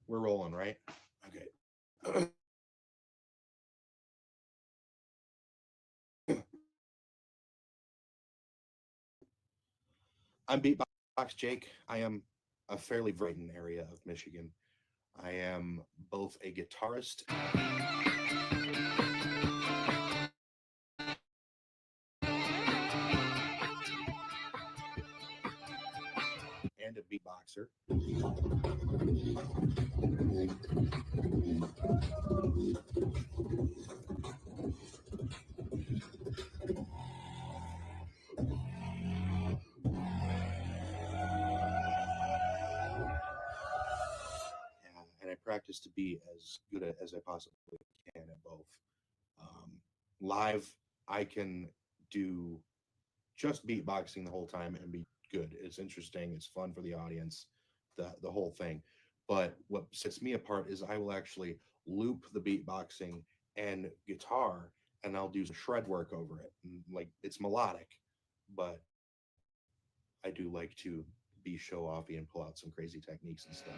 We're rolling, right? Okay. I'm Beatbox Jake. I am a fairly Brighton area of Michigan. I am both a guitarist and a beatboxer. And I practice to be as good as I possibly can at both. Um, Live, I can do just beatboxing the whole time and be good. It's interesting. It's fun for the audience, the whole thing. But what sets me apart is I will actually loop the beatboxing and guitar, and I'll do some shred work over it. And, like, it's melodic, but I do like to be show offy and pull out some crazy techniques and stuff.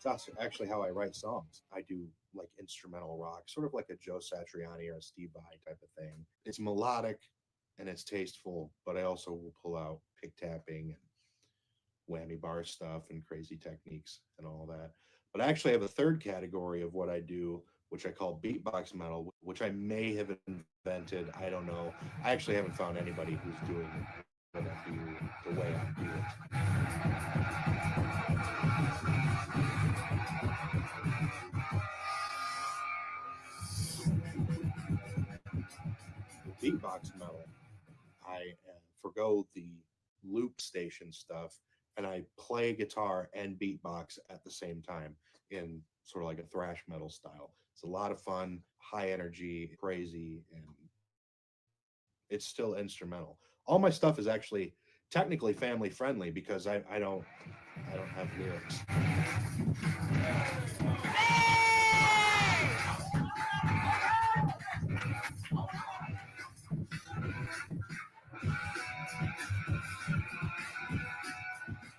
That's actually how I write songs. I do like instrumental rock, sort of like a Joe Satriani or a Steve Vai type of thing. It's melodic and it's tasteful, but I also will pull out pick tapping and whammy bar stuff and crazy techniques and all that. But I actually have a third category of what I do, which I call beatbox metal, which I may have invented. I don't know. I actually haven't found anybody who's doing what I do the way I do it. Beatbox metal, I forgo the loop station stuff and I play guitar and beatbox at the same time in sort of like a thrash metal style. It's a lot of fun, high energy, crazy, and it's still instrumental. All my stuff is actually technically family friendly because I don't have lyrics.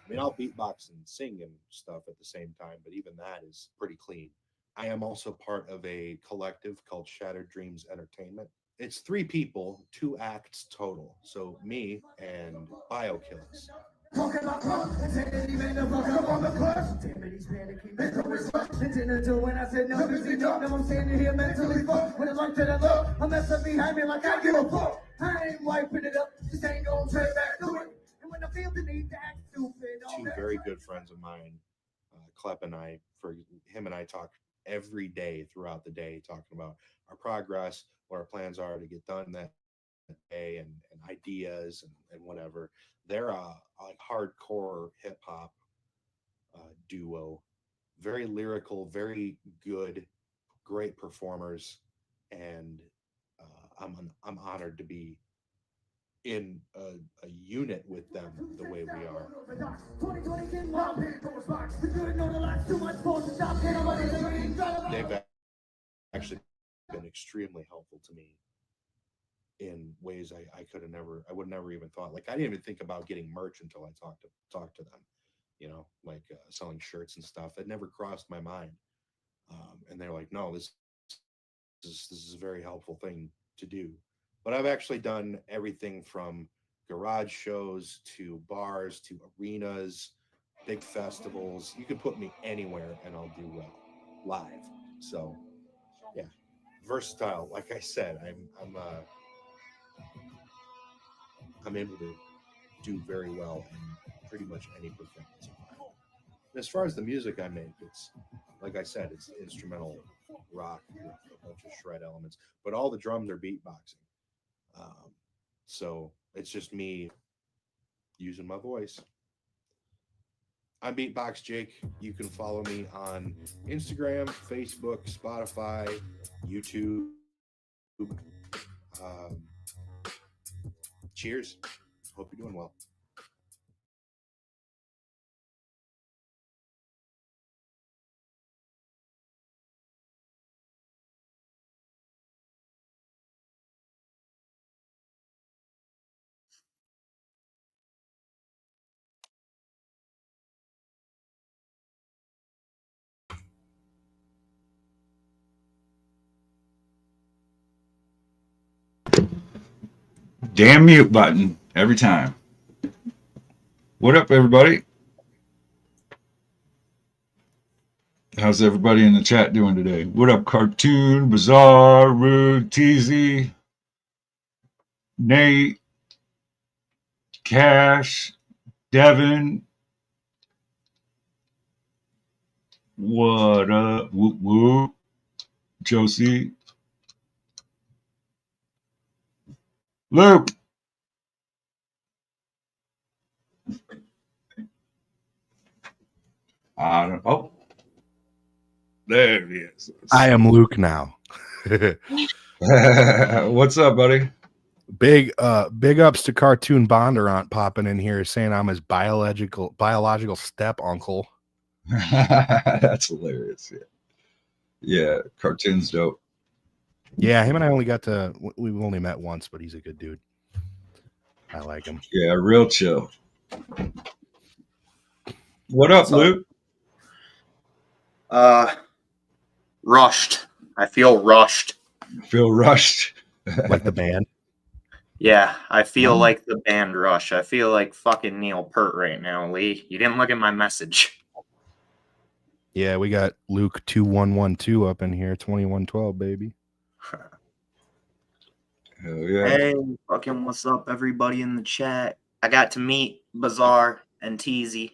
I mean, I'll beatbox and sing and stuff at the same time, but even that is pretty clean. I am also part of a collective called Shattered Dreams Entertainment. It's three people, two acts total. So me and BioKills. Talking about club, and even the fuck up on the club. Damn it, he's panicking. Mental is fucked. Intended to when I said no, because he don't know I'm standing here mentally fucked. When it like to the low, I'm messing behind me like I give a fuck. I ain't wiping it up, just ain't gonna turn back to it. And when I feel the need to act stupid, two very good friends of mine, Clep and I, for him and I talk every day throughout the day, talking about our progress, what our plans are to get done that day, and ideas and whatever. They're a like hardcore hip hop duo, very lyrical, very good, great performers, and I'm honored to be in a unit with them the way we are. They've actually been extremely helpful to me in ways I could have never, I would never even thought. Like I didn't even think about getting merch until I talked to them. You know, like selling shirts and stuff. It never crossed my mind. And they're like, no, this is a very helpful thing to do. But I've actually done everything from garage shows to bars to arenas, big festivals. You can put me anywhere and I'll do well live. So yeah, versatile. Like I said, I'm able to do very well in pretty much any performance. And as far as the music I make, it's like I said, it's instrumental rock with a bunch of shred elements, but all the drums are beatboxing. Um, so it's just me using my voice. I'm Beatbox Jake. You can follow me on Instagram, Facebook, Spotify, YouTube. Um, cheers. Hope you're doing well. Damn mute button every time. What up, everybody? How's everybody in the chat doing today? What up, Cartoon, Bizarre, Rude, Teasy, Nate, Cash, Devin? What up, Whoop Whoop, Josie, Luke? Oh, there he is. I am Luke now. What's up, buddy? Big ups to Cartoon Bondurant popping in here saying I'm his biological step uncle. That's hilarious. Yeah, Cartoon's dope. Yeah, him and I we've only met once, but he's a good dude. I like him. Yeah, real chill. What up, Luke? Rushed. I feel rushed. Feel rushed. Like the band. Yeah, I feel like the band Rush. I feel like fucking Neil Peart right now, Lee. You didn't look at my message. Yeah, we got Luke 2112 up in here, 2112, baby. Hell yeah. Hey, fucking what's up, everybody in the chat? I got to meet Bizarre and Teasy.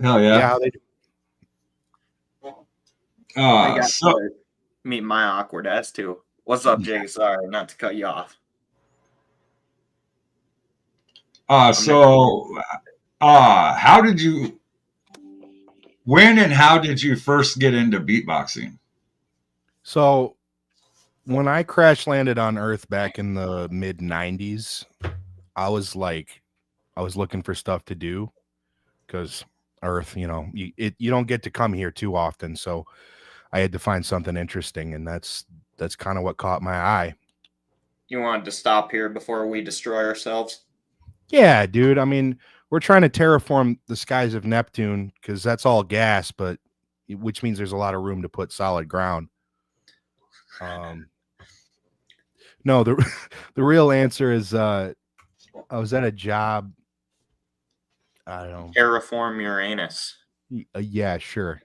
Hell yeah. How they do? I got to meet my awkward ass too. What's up, Jay? Sorry, not to cut you off. How did you, when and how did you first get into beatboxing? So when I crash landed on Earth back in the mid 90s, I was looking for stuff to do because Earth, you don't get to come here too often. So I had to find something interesting, and that's kind of what caught my eye. You wanted to stop here before we destroy ourselves? Yeah, dude. I mean, we're trying to terraform the skies of Neptune because that's all gas, which means there's a lot of room to put solid ground. No, the real answer is I was at a job. I don't know. Terraform Uranus. Yeah, sure.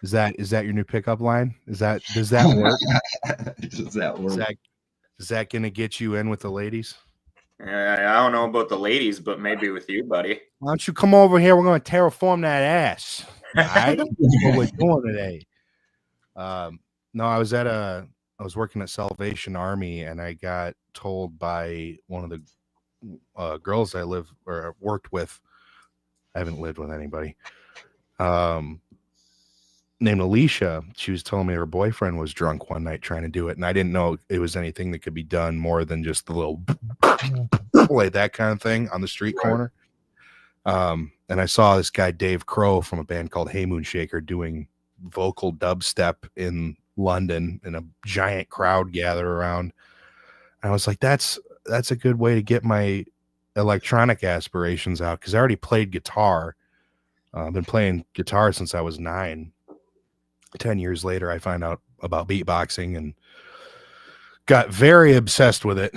Is that your new pickup line? Does that work? Does that work? Is that gonna get you in with the ladies? I don't know about the ladies, but maybe with you, buddy. Why don't you come over here? We're gonna terraform that ass. All right, that's what we're doing today. No, I was working at Salvation Army, and I got told by one of the girls I worked with. I haven't lived with anybody. Named Alicia. She was telling me her boyfriend was drunk one night trying to do it, and I didn't know it was anything that could be done more than just the little like that kind of thing on the street corner. And I saw this guy Dave Crow from a band called Hey Moon Shaker doing vocal dubstep in London, and a giant crowd gather around. And I was like, that's a good way to get my electronic aspirations out, because I already played guitar. I've been playing guitar since I was 9. 10 years later, I found out about beatboxing and got very obsessed with it.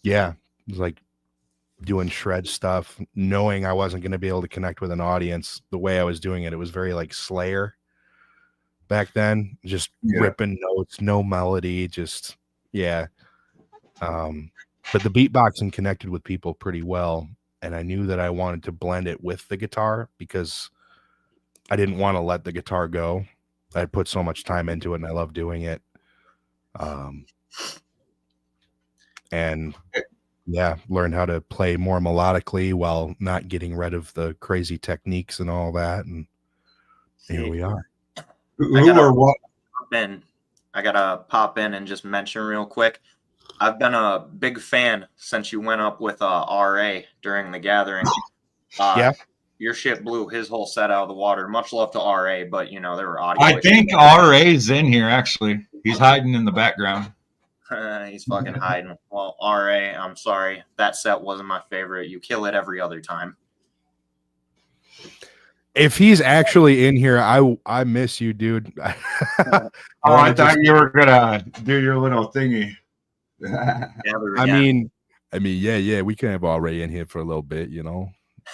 Yeah, it was like doing shred stuff, knowing I wasn't going to be able to connect with an audience the way I was doing it. It was very like Slayer back then, just ripping notes, no melody, just, yeah. But the beatboxing connected with people pretty well. And I knew that I wanted to blend it with the guitar, because I didn't want to let the guitar go. I put so much time into it, and I love doing it. And yeah, learned how to play more melodically while not getting rid of the crazy techniques and all that. And here we are. Who or what? I gotta pop in and just mention real quick. I've been a big fan since you went up with RA during the gathering. Yeah. Your shit blew his whole set out of the water. Much love to RA, but you know there were audio. I think RA's in here actually. He's hiding in the background. He's fucking hiding. Well, RA, I'm sorry. That set wasn't my favorite. You kill it every other time. If he's actually in here, I miss you, dude. I thought you were gonna do your little thingy. I mean, yeah, we can have RA in here for a little bit, you know.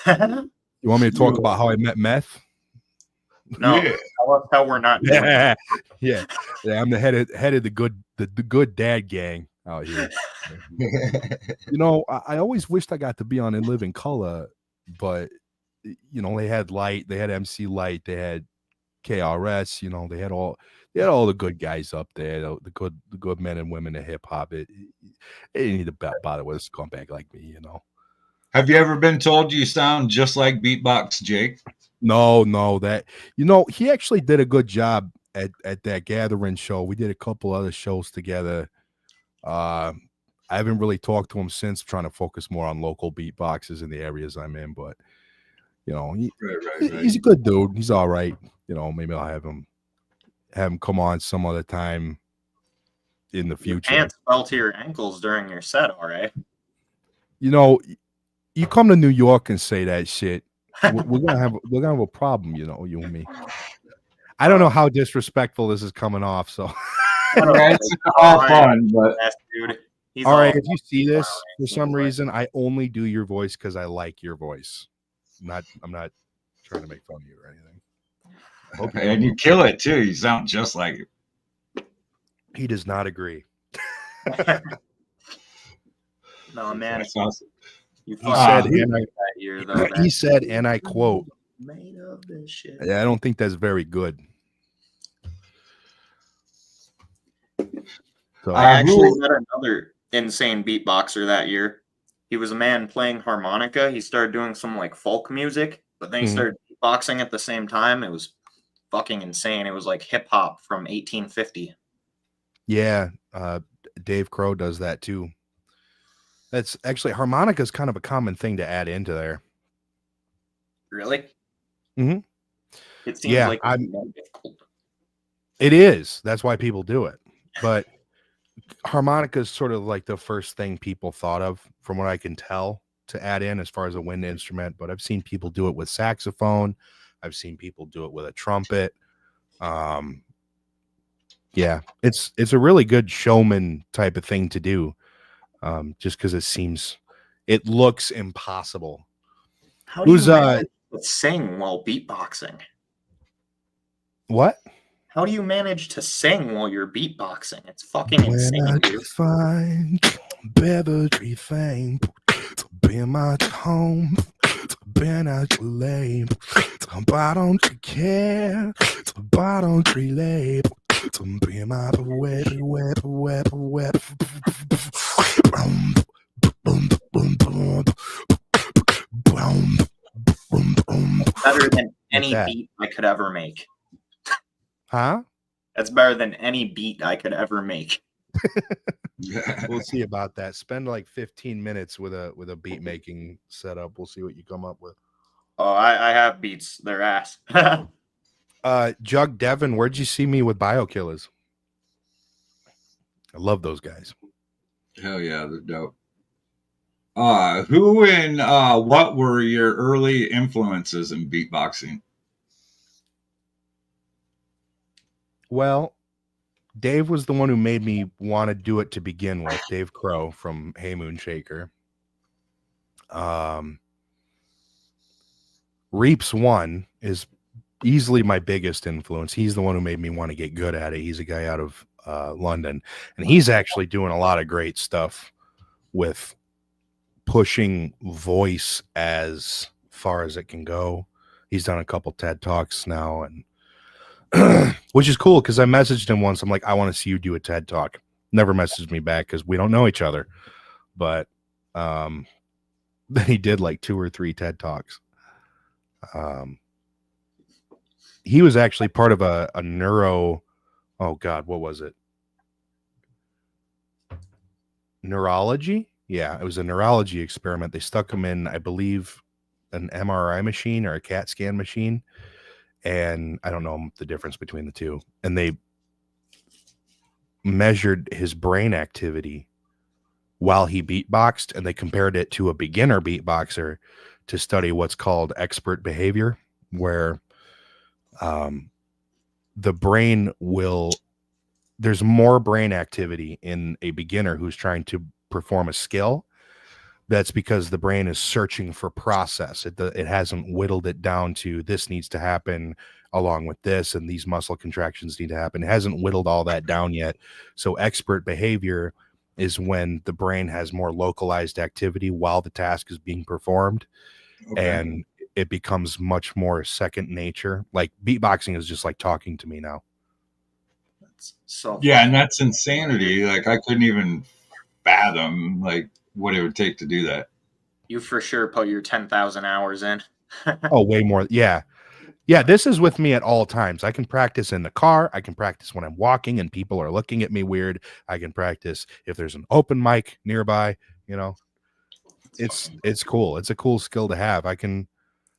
You want me to talk about how I met meth? No, tell us how we're not doing it. Yeah. I'm the head of the good dad gang out here. You know, I always wished I got to be on In Living Color, but you know, they had Light, they had MC Light, they had KRS, you know, they had all the good guys up there, the good men and women of hip hop. They didn't need to bother with a scumbag like me, you know. Have you ever been told you sound just like Beatbox Jake? No, that, you know, he actually did a good job at that gathering show. We did a couple other shows together. I haven't really talked to him since, trying to focus more on local beatboxes in the areas I'm in, but you know, he's a good dude. He's all right. You know, maybe I'll have him come on some other time in the future. Your pants fell to your ankles during your set, all right? You know, you come to New York and say that shit, we're gonna have a problem, you know, you and me. I don't know how disrespectful this is coming off, so it's all fun, but dude. All right, if you see this for some reason, I only do your voice because I like your voice. I'm not trying to make fun of you or anything. And you kill it too. You sound just like it. He does not agree. No, man. That's awesome. He said, and I quote, made of this shit. I don't think that's very good. So I actually met another insane beatboxer that year. He was a man playing harmonica. He started doing some like folk music, but then he started beatboxing at the same time. It was fucking insane. It was like hip hop from 1850. Yeah, Dave Crow does that too. That's actually, harmonica is kind of a common thing to add into there. Really? Mm-hmm. It seems like it is. That's why people do it. But harmonica is sort of like the first thing people thought of, from what I can tell, to add in as far as a wind instrument. But I've seen people do it with saxophone. I've seen people do it with a trumpet. Yeah, it's a really good showman type of thing to do. Just because it looks impossible. How do you manage to sing while beatboxing? What? How do you manage to sing while you're beatboxing? It's fucking insane, dude. Find beverage thing to be my home, to be not lame, to buy don't you care, to buy don't relay, to be my web. Better than any beat I could ever make. Huh? That's better than any beat I could ever make. We'll see about that. Spend like 15 minutes with a beat making setup. We'll see what you come up with. Oh, I have beats. They're ass. Jug Devin, where'd you see me with Biokillers? I love those guys. Hell yeah, they're dope. Who and what were your early influences in beatboxing? Well, Dave was the one who made me want to do it to begin with. Dave Crow from Hey Moon Shaker. Reaps One is easily my biggest influence. He's the one who made me want to get good at it. He's a guy out of London, and he's actually doing a lot of great stuff with pushing voice as far as it can go. He's done a couple TED Talks now, and which is cool because I messaged him once. I'm like, I want to see you do a TED Talk. Never messaged me back because we don't know each other. But then he did like 2 or 3 TED Talks. He was actually part of a neuro. Oh God, what was it? Neurology? Yeah, it was a neurology experiment. They stuck him in, I believe, an MRI machine or a CAT scan machine. And I don't know the difference between the two. And they measured his brain activity while he beatboxed, and they compared it to a beginner beatboxer to study what's called expert behavior, where the brain will, there's more brain activity in a beginner who's trying to perform a skill. That's because the brain is searching for process. It hasn't whittled it down to this needs to happen along with this, and these muscle contractions need to happen. It hasn't whittled all that down yet. So expert behavior is when the brain has more localized activity while the task is being performed. Okay. And it becomes much more second nature. Like beatboxing is just like talking to me now. That's so yeah, funny. and that's insanity. Like I couldn't even fathom like what it would take to do that. You for sure put your 10,000 hours in. Oh, way more. Yeah. Yeah, this is with me at all times. I can practice in the car. I can practice when I'm walking and people are looking at me weird. I can practice if there's an open mic nearby, you know. It's cool. It's a cool skill to have. I can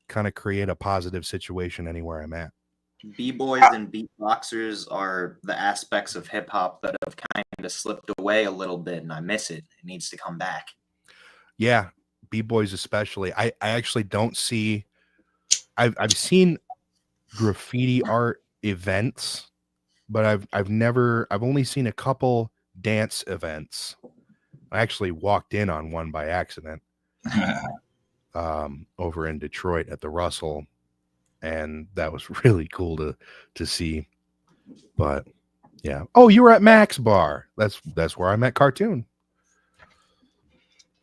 kind of create a positive situation anywhere I'm at. B-boys and beatboxers are the aspects of hip hop that have kind of slipped away a little bit, and I miss it. It needs to come back. Yeah, B-boys especially. I actually don't see. I've seen graffiti art events, but I've only seen a couple dance events. I actually walked in on one by accident over in Detroit at the Russell, and that was really cool to see. But yeah. Oh, you were at Max Bar. That's where I met Cartoon.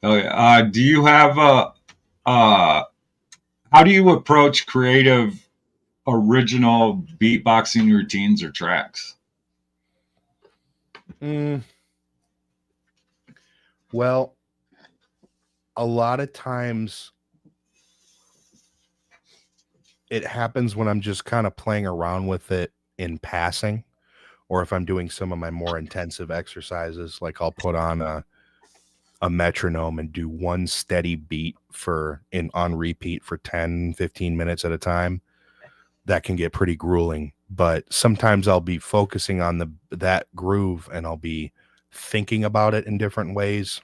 Oh yeah. Do you have how do you approach creative original beatboxing routines or tracks? Well, a lot of times it happens when I'm just kind of playing around with it in passing, or if I'm doing some of my more intensive exercises, like I'll put on a metronome and do one steady beat on repeat for 10, 15 minutes at a time. That can get pretty grueling, but sometimes I'll be focusing on that groove and I'll be thinking about it in different ways.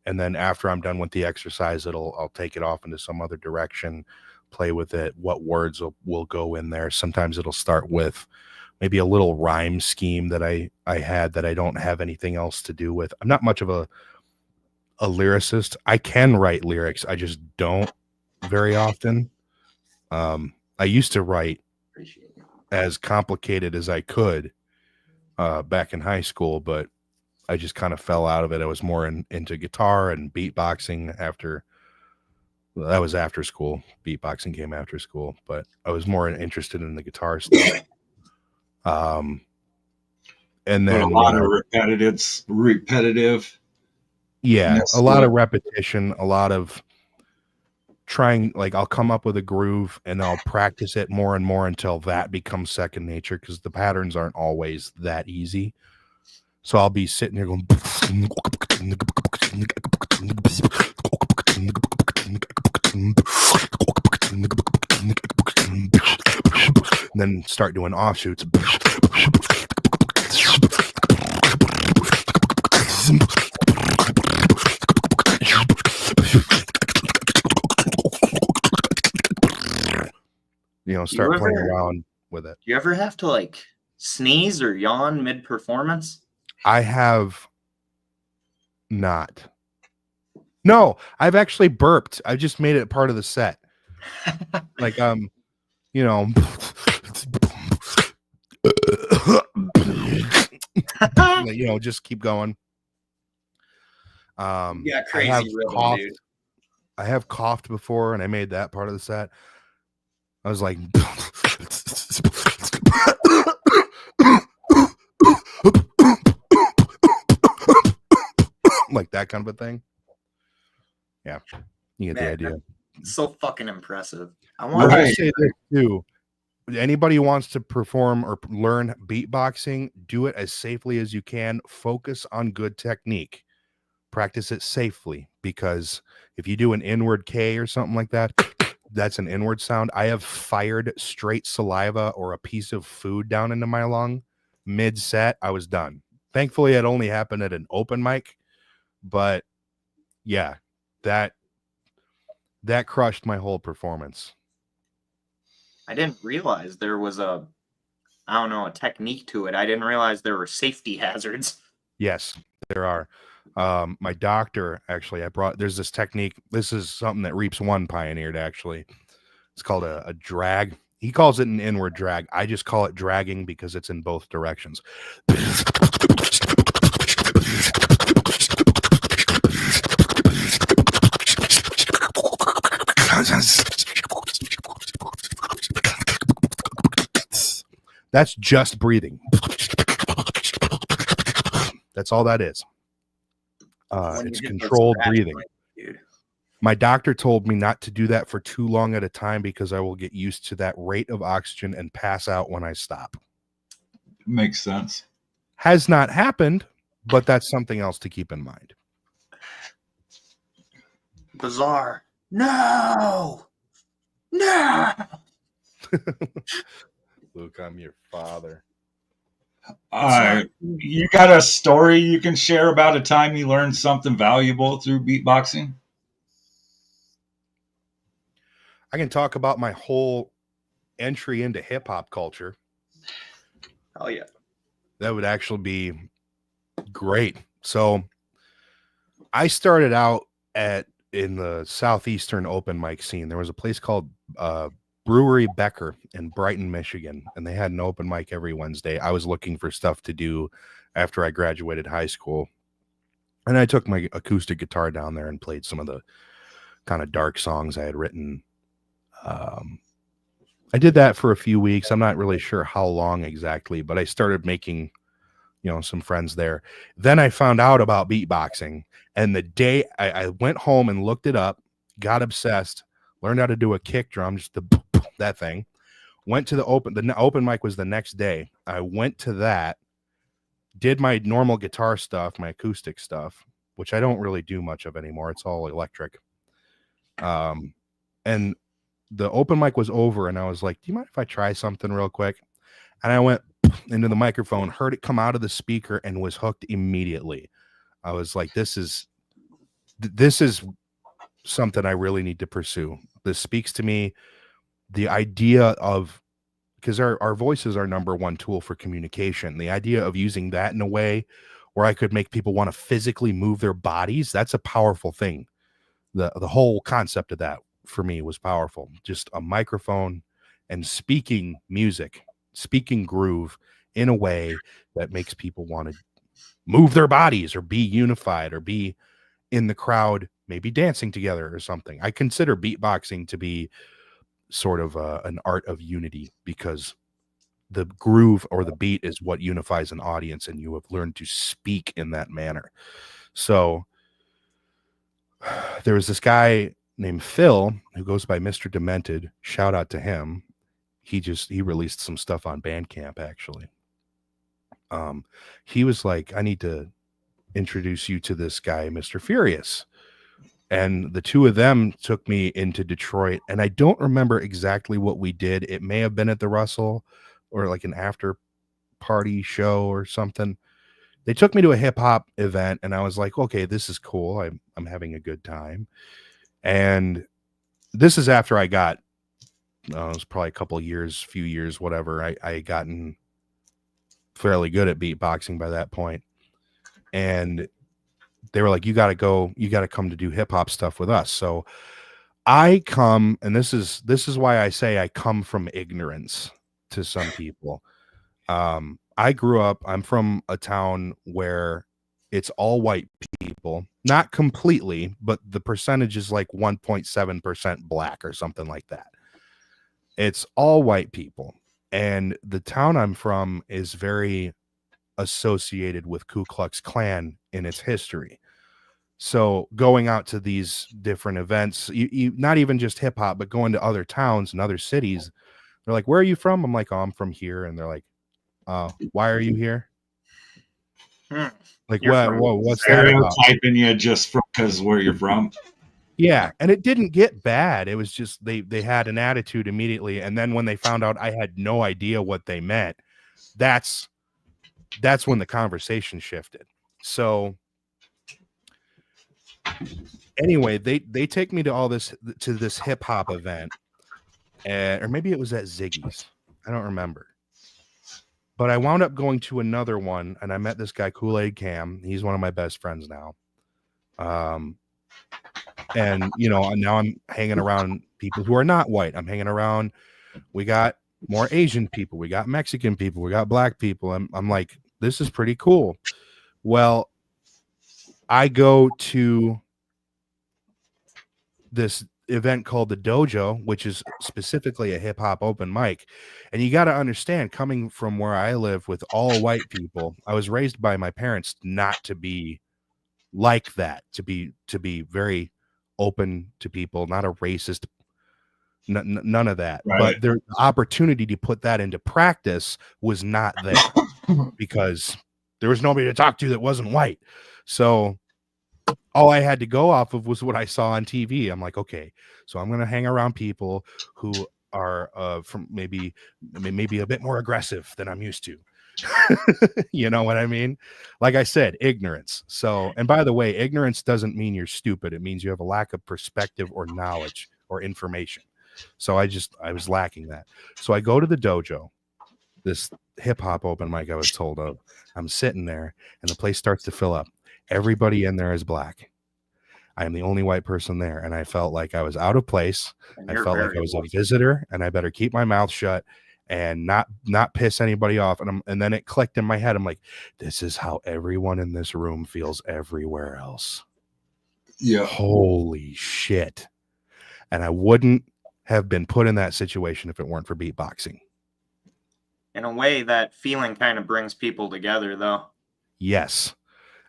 And then after I'm done with the exercise, I'll take it off into some other direction, play with it, what words will go in there. Sometimes it'll start with maybe a little rhyme scheme that I had that I don't have anything else to do with. I'm not much of a lyricist. I can write lyrics. I just don't very often. I used to write as complicated as I could back in high school, but I just kind of fell out of it. I was more into guitar and beatboxing that was after school. Beatboxing came after school, but I was more interested in the guitar stuff. And then a lot of repetitive. Yeah, a lot of repetition, a lot of trying, like I'll come up with a groove and I'll practice it more and more until that becomes second nature, because the patterns aren't always that easy. So I'll be sitting there going and then start doing offshoots. Start playing around with it. Do you ever have to like sneeze or yawn mid-performance? I have not. No, I've actually burped. I just made it part of the set. Like, just keep going. Yeah, crazy rhythm, dude. I have coughed before, and I made that part of the set. I was like, like that kind of a thing. Yeah, you get the idea. So fucking impressive. I I want will Right. say this too. Anybody who wants to perform or learn beatboxing, do it as safely as you can. Focus on good technique. Practice it safely, because if you do an inward K or something like that, that's an inward sound. I have fired straight saliva or a piece of food down into my lung mid set. I was done. Thankfully, it only happened at an open mic, but yeah, that crushed my whole performance. I didn't realize there was a technique to it. I didn't realize there were safety hazards. Yes, there are. My doctor, actually, there's this technique. This is something that Reaps One pioneered, actually. It's called a drag. He calls it an inward drag. I just call it dragging because it's in both directions. That's just breathing. That's all that is. When you It's hit those controlled scratch breathing. points, dude. My doctor told me not to do that for too long at a time because I will get used to that rate of oxygen and pass out when I stop. Makes sense. Has not happened, but that's something else to keep in mind. Bizarre. No. Luke, I'm your father. You got a story you can share about a time you learned something valuable through beatboxing? I can talk about my whole entry into hip hop culture. Oh yeah. That would actually be great. So I started out in the southeastern open mic scene. There was a place called Brewery Becker in Brighton, Michigan, and they had an open mic every Wednesday. I was looking for stuff to do after I graduated high school, and I took my acoustic guitar down there and played some of the kind of dark songs I had written. I did that for a few weeks. I'm not really sure how long exactly, but I started making, some friends there. Then I found out about beatboxing, and the day I went home and looked it up, got obsessed, learned how to do a kick drum, just that thing. Went to the open mic was the next day. I went to that, did my normal guitar stuff, my acoustic stuff, which I don't really do much of anymore. It's all electric. And the open mic was over, and I was like, do you mind if I try something real quick? And I went into the microphone, heard it come out of the speaker, and was hooked immediately. I was like, this is something I really need to pursue. This speaks to me. The idea of, because our voice is our number one tool for communication. The idea of using that in a way where I could make people want to physically move their bodies, that's a powerful thing. The whole concept of that for me was powerful. Just a microphone and speaking music, speaking groove in a way that makes people want to move their bodies or be unified or be in the crowd, maybe dancing together or something. I consider beatboxing to be sort of an art of unity, because the groove or the beat is what unifies an audience, and you have learned to speak in that manner. So there was this guy named Phil who goes by Mr. Demented. Shout out to him. He released some stuff on Bandcamp, actually. He was like, I need to introduce you to this guy, Mr. Furious. And the two of them took me into Detroit, and I don't remember exactly what we did. It may have been at the Russell or like an after party show or something. They took me to a hip hop event, and I was like, okay, this is cool. I'm having a good time. And this is after I got, it was probably a few years, whatever. I had gotten fairly good at beatboxing by that point. And they were like, you got to come to do hip hop stuff with us. So I come, and this is why I say I come from ignorance to some people. I grew up, I'm from a town where it's all white people, not completely, but the percentage is like 1.7% black or something like that. It's all white people. And the town I'm from is very associated with Ku Klux Klan in its history. So going out to these different events, you not even just hip hop, but going to other towns and other cities, they're like, "Where are you from?" I'm like, "Oh, I'm from here." And they're like, "Why are you here?" Like, You're what? from Whoa, what's that about? Stereotyping you just because where you're from. Yeah, and it didn't get bad. It was just they had an attitude immediately, and then when they found out I had no idea what they meant, that's when the conversation shifted. So anyway, they take me to this hip hop event, or maybe it was at Ziggy's. I don't remember. But I wound up going to another one, and I met this guy Kool-Aid Cam. He's one of my best friends now. And now I'm hanging around people who are not white. I'm hanging around. We got more Asian people. We got Mexican people. We got black people. I'm like, this is pretty cool. Well, I go to this event called the Dojo, which is specifically a hip hop open mic. And you got to understand, coming from where I live with all white people, I was raised by my parents not to be like that, to be very open to people, not a racist, none of that. Right. But the opportunity to put that into practice was not there because there was nobody to talk to that wasn't white. So all I had to go off of was what I saw on TV. I'm like, okay, so I'm going to hang around people who are from maybe a bit more aggressive than I'm used to. You know what I mean? Like I said, ignorance. So, and by the way, ignorance doesn't mean you're stupid. It means you have a lack of perspective or knowledge or information. So I was lacking that. So I go to the Dojo, this hip hop open mic I was told of. I'm sitting there and the place starts to fill up. Everybody in there is black. I am the only white person there. And I felt like I was out of place. I felt like I was a visitor and I better keep my mouth shut and not piss anybody off. And then it clicked in my head. I'm like, this is how everyone in this room feels everywhere else. Yeah. Holy shit. And I wouldn't have been put in that situation if it weren't for beatboxing. In a way, that feeling kind of brings people together, though. Yes.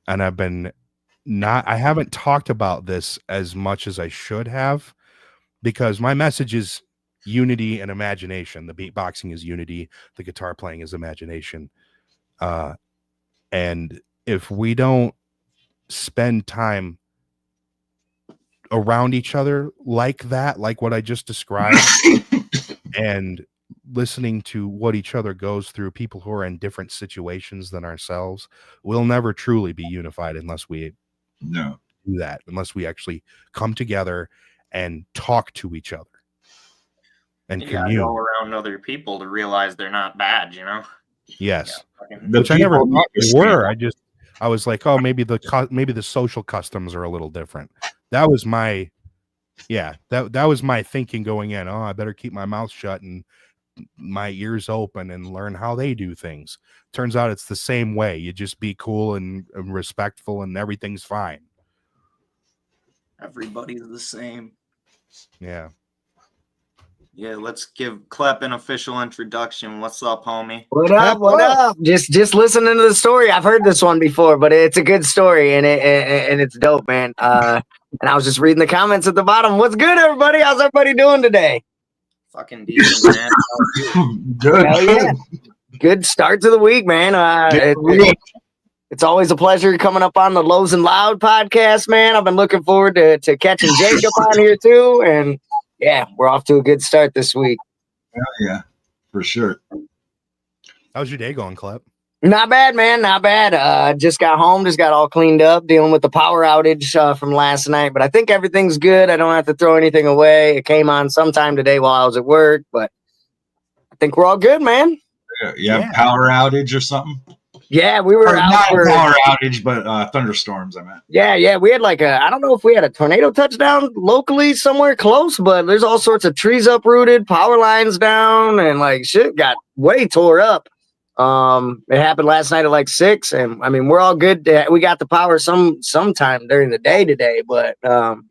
And I haven't talked about this as much as I should have, because my message is unity and imagination. The beatboxing is unity. The guitar playing is imagination. And if we don't spend time around each other like that, like what I just described, and listening to what each other goes through, people who are in different situations than ourselves, we'll never truly be unified unless we do that, unless we actually come together and talk to each other and you gotta commune. go around other people to realize they're not bad, you know? Yes. The Which I never people thought they understand. were. I was like, oh, maybe the social customs are a little different. That was my that was my thinking going in. Oh, I better keep my mouth shut and my ears open and learn how they do things. Turns out it's the same way. You just be cool and respectful and everything's fine. Everybody's the same. Yeah. Yeah, let's give Clep an official introduction. What's up, homie? What up? What up? Just listening to the story. I've heard this one before, but it's a good story and it's dope, man. And I was just reading the comments at the bottom. What's good, everybody? How's everybody doing today? Fucking decent, man. Good. Hell yeah. Good start to the week, man. It's always a pleasure coming up on the Lows and Loud podcast, man. I've been looking forward to catching Jacob on here too. And yeah, we're off to a good start this week. Yeah, for sure. How's your day going, Clep? Not bad, man. Not bad. Just got home, just got all cleaned up, dealing with the power outage from last night. But I think everything's good. I don't have to throw anything away. It came on sometime today while I was at work, but I think we're all good, man. Yeah. Power outage or something? Yeah, we were out not for power outage, but thunderstorms, I meant. Yeah. We had I don't know if we had a tornado touchdown locally somewhere close, but there's all sorts of trees uprooted, power lines down, and shit got way tore up. It happened last night at 6, and I mean we're all good. We got the power sometime during the day today, but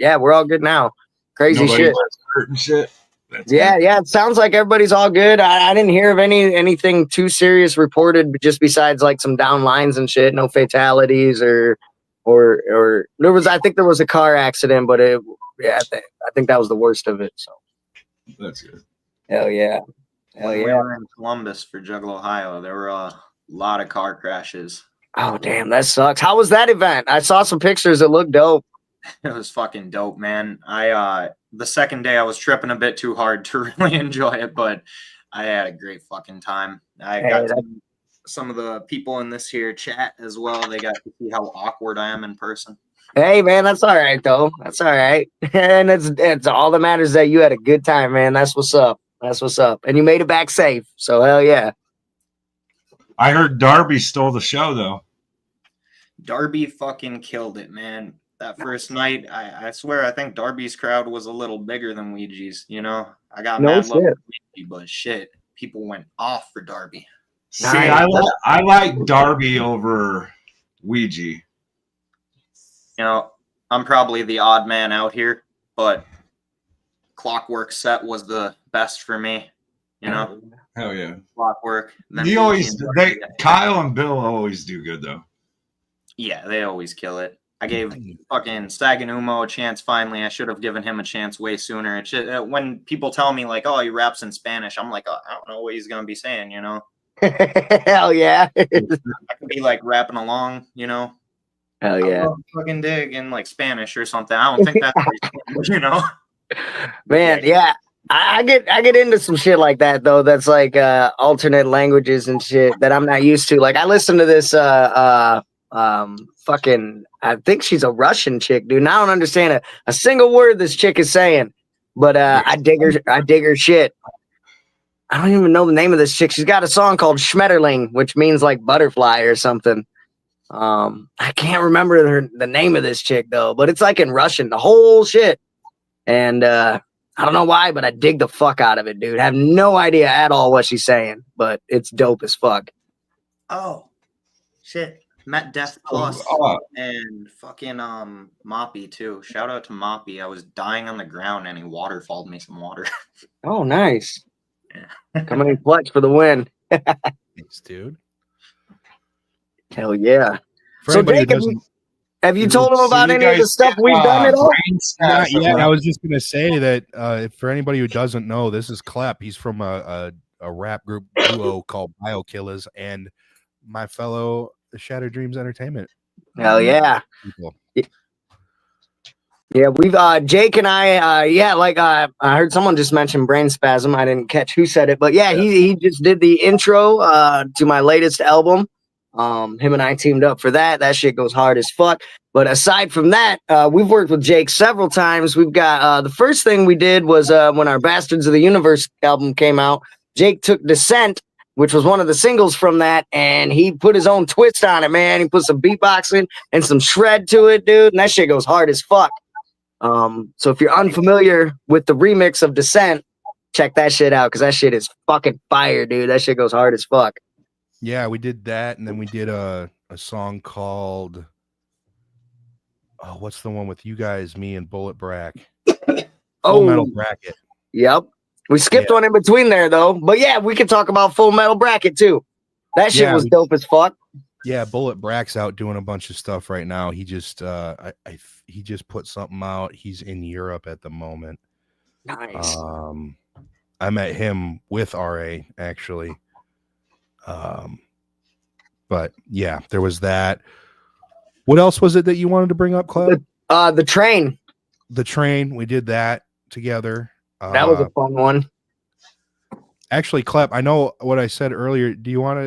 yeah, we're all good now. Crazy Nobody shit. was hurt and shit. That's Yeah, good. yeah. It sounds like everybody's all good. I didn't hear of anything too serious reported, but just besides like some down lines and shit. No fatalities or there was. I think there was a car accident, but yeah, I think that was the worst of it. So That's good. hell yeah, hell When we yeah. were in Columbus for Juggle, Ohio, there were a lot of car crashes. Oh damn, that sucks. How was that event? I saw some pictures. It looked dope. It was fucking dope, man. The second day I was tripping a bit too hard to really enjoy it, but I had a great fucking time. I Hey, got that- some of the people in this here chat as well. They got to see how awkward I am in person. Hey man, that's all right though. That's all right. And it's all that matters that you had a good time, man. That's what's up. That's what's up. And you made it back safe. So hell yeah. I heard Darby stole the show though. Darby fucking killed it, man. That first night, I swear, I think Darby's crowd was a little bigger than Ouija's. You know, I got No mad love shit. for Ouija, but shit, people went off for Darby. See, Nice. I like Darby over Ouija. You know, I'm probably the odd man out here, but Clockwork set was the best for me. You know, Hell yeah. Clockwork. then He Ouija always and Darby. Kyle and Bill always do good though. Yeah, they always kill it. I gave fucking Saganumo a chance finally. I should have given him a chance way sooner. It should, when people tell me, like, oh, he raps in Spanish, I'm like, oh, I don't know what he's going to be saying, you know? Hell yeah. I could be, like, rapping along, you know? Hell yeah. I'll fucking dig in, like, Spanish or something. I don't think that's what he's, you know? Man, yeah. I get into some shit like that though. That's like alternate languages and shit that I'm not used to. Like I listen to this fucking I think she's a Russian chick, dude. And I don't understand a single word this chick is saying. But I dig her shit. I don't even know the name of this chick. She's got a song called Schmetterling, which means like butterfly or something. I can't remember the name of this chick though, but it's like in Russian, the whole shit. And I don't know why, but I dig the fuck out of it, dude. I have no idea at all what she's saying, but it's dope as fuck. Oh, shit. Met Death Plus and fucking Moppy too. Shout out to Moppy. I was dying on the ground and he waterfalled me some water. Oh, nice. Yeah. Coming in clutch for the win. Thanks, dude. Hell yeah. For So, anybody who Jake, have you told him about any of the stuff we've done at all? Not yet. I was just gonna say that for anybody who doesn't know, this is Klep. He's from a rap group duo called Biokillers, and my fellow Shattered Dreams Entertainment. Hell yeah. People. Yeah, we've Jake and I I heard someone just mention brain spasm. I didn't catch who said it, but yeah, he just did the intro to my latest album. Him and I teamed up for that. That shit goes hard as fuck. But aside from that, we've worked with Jake several times. We've got the first thing we did was when our Bastards of the Universe album came out. Jake took Descent, which was one of the singles from that, and he put his own twist on it, man. He put some beatboxing and some shred to it, dude, and that shit goes hard as fuck. So if you're unfamiliar with the remix of Descent, check that shit out because that shit is fucking fire, dude. That shit goes hard as fuck. Yeah, we did that, and then we did a song called what's the one with you guys, me and Bullet Brack? Full Metal Bracket. Yep. We skipped one in between there though. But yeah, we could talk about Full Metal Bracket too. That shit was dope as fuck. Yeah, Bullet Brack's out doing a bunch of stuff right now. He just he just put something out. He's in Europe at the moment. Nice. I met him with RA actually. But yeah, there was that. What else was it that you wanted to bring up, Cloud? The train. The train. We did that together. That was a fun one. Actually, Clep, I know what I said earlier. Do you want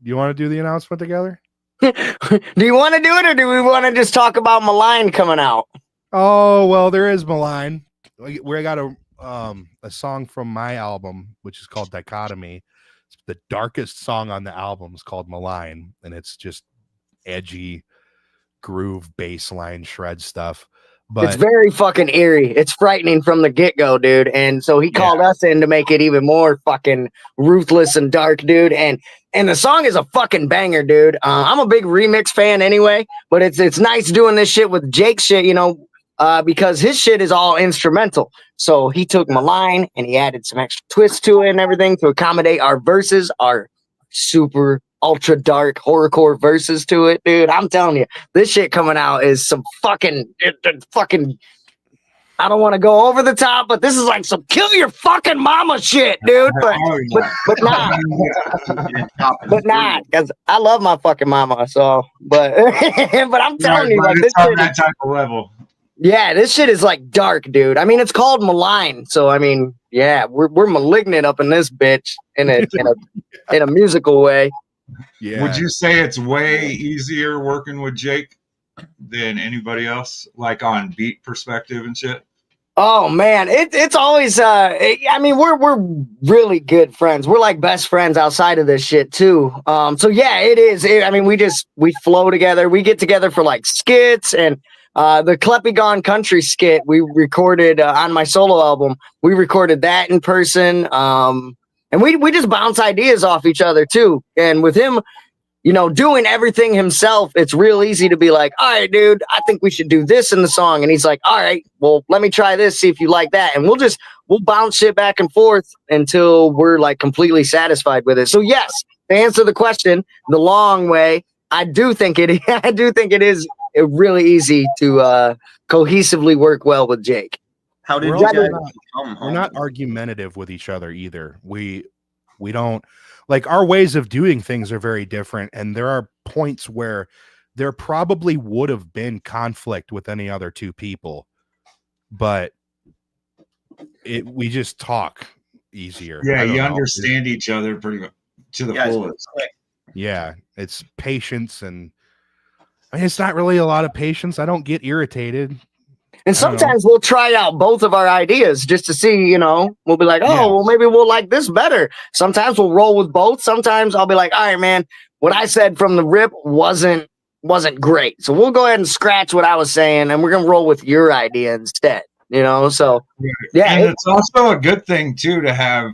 to do the announcement together? Do you want to do it, or do we want to just talk about Malign coming out? Oh well, there is Malign. We got a song from my album, which is called Dichotomy. It's the darkest song on the album is called Malign, and it's just edgy groove bass line shred stuff. But it's very fucking eerie. It's frightening from the get-go, dude. And so he called us in to make it even more fucking ruthless and dark, dude. And the song is a fucking banger, dude. I'm a big remix fan anyway, but it's nice doing this shit with Jake shit. You know, because his shit is all instrumental. So he took my line and he added some extra twists to it and everything to accommodate our verses, our super ultra dark horrorcore verses to it, dude. I'm telling you, this shit coming out is some fucking. I don't want to go over the top, but this is like some kill your fucking mama shit, dude. But not, but not, because I love my fucking mama. So, but but I'm telling you, like, this it's on shit that is, type of level. yeah, this shit is like dark, dude. I mean, it's called malign, so I mean, yeah, we're malignant up in this bitch in a musical way. Yeah. Would you say it's way easier working with Jake than anybody else, like on beat perspective and shit? Oh man, it's always I mean, we're really good friends. We're like best friends outside of this shit too. So yeah, it is. I mean, we flow together. We get together for like skits and the Kleppy Gone Country skit we recorded on my solo album. We recorded that in person. And we just bounce ideas off each other too. And with him, you know, doing everything himself, it's real easy to be like, all right, dude, I think we should do this in the song. And he's like, all right, well, let me try this, see if you like that. And we'll bounce shit back and forth until we're like completely satisfied with it. So yes, to answer the question the long way, I do think it is really easy to cohesively work well with Jake. How did We're you also guys not- become We're not homies? argumentative with each other either. We don't, like, our ways of doing things are very different, and there are points where there probably would have been conflict with any other two people, but we just talk easier. Yeah, I don't you know. understand each other pretty much to the You guys fullest. click. Yeah, it's patience, and I mean, it's not really a lot of patience. I don't get irritated. And I don't know. sometimes we'll try out both of our ideas just to see, you know, we'll be like, oh, Yeah. well, maybe we'll like this better. Sometimes we'll roll with both. Sometimes I'll be like, all right, man, what I said from the rip wasn't great. So we'll go ahead and scratch what I was saying and we're going to roll with your idea instead, you know? So, yeah. And it's also a good thing too to have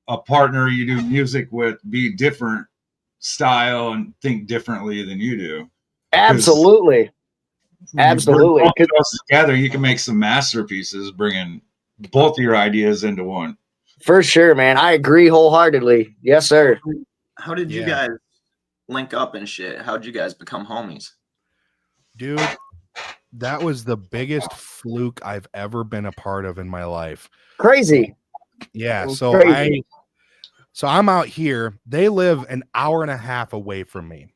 a partner you do music with be different style and think differently than you do. Absolutely. Absolutely. You bring both those together, you can make some masterpieces, bringing both of your ideas into one. For sure, man. I agree wholeheartedly. Yes, sir. How did you Yeah. guys link up and shit? How'd you guys become homies? Dude, that was the biggest fluke I've ever been a part of in my life. Crazy. Yeah, Well, so crazy. I'm out here. They live an hour and a half away from me.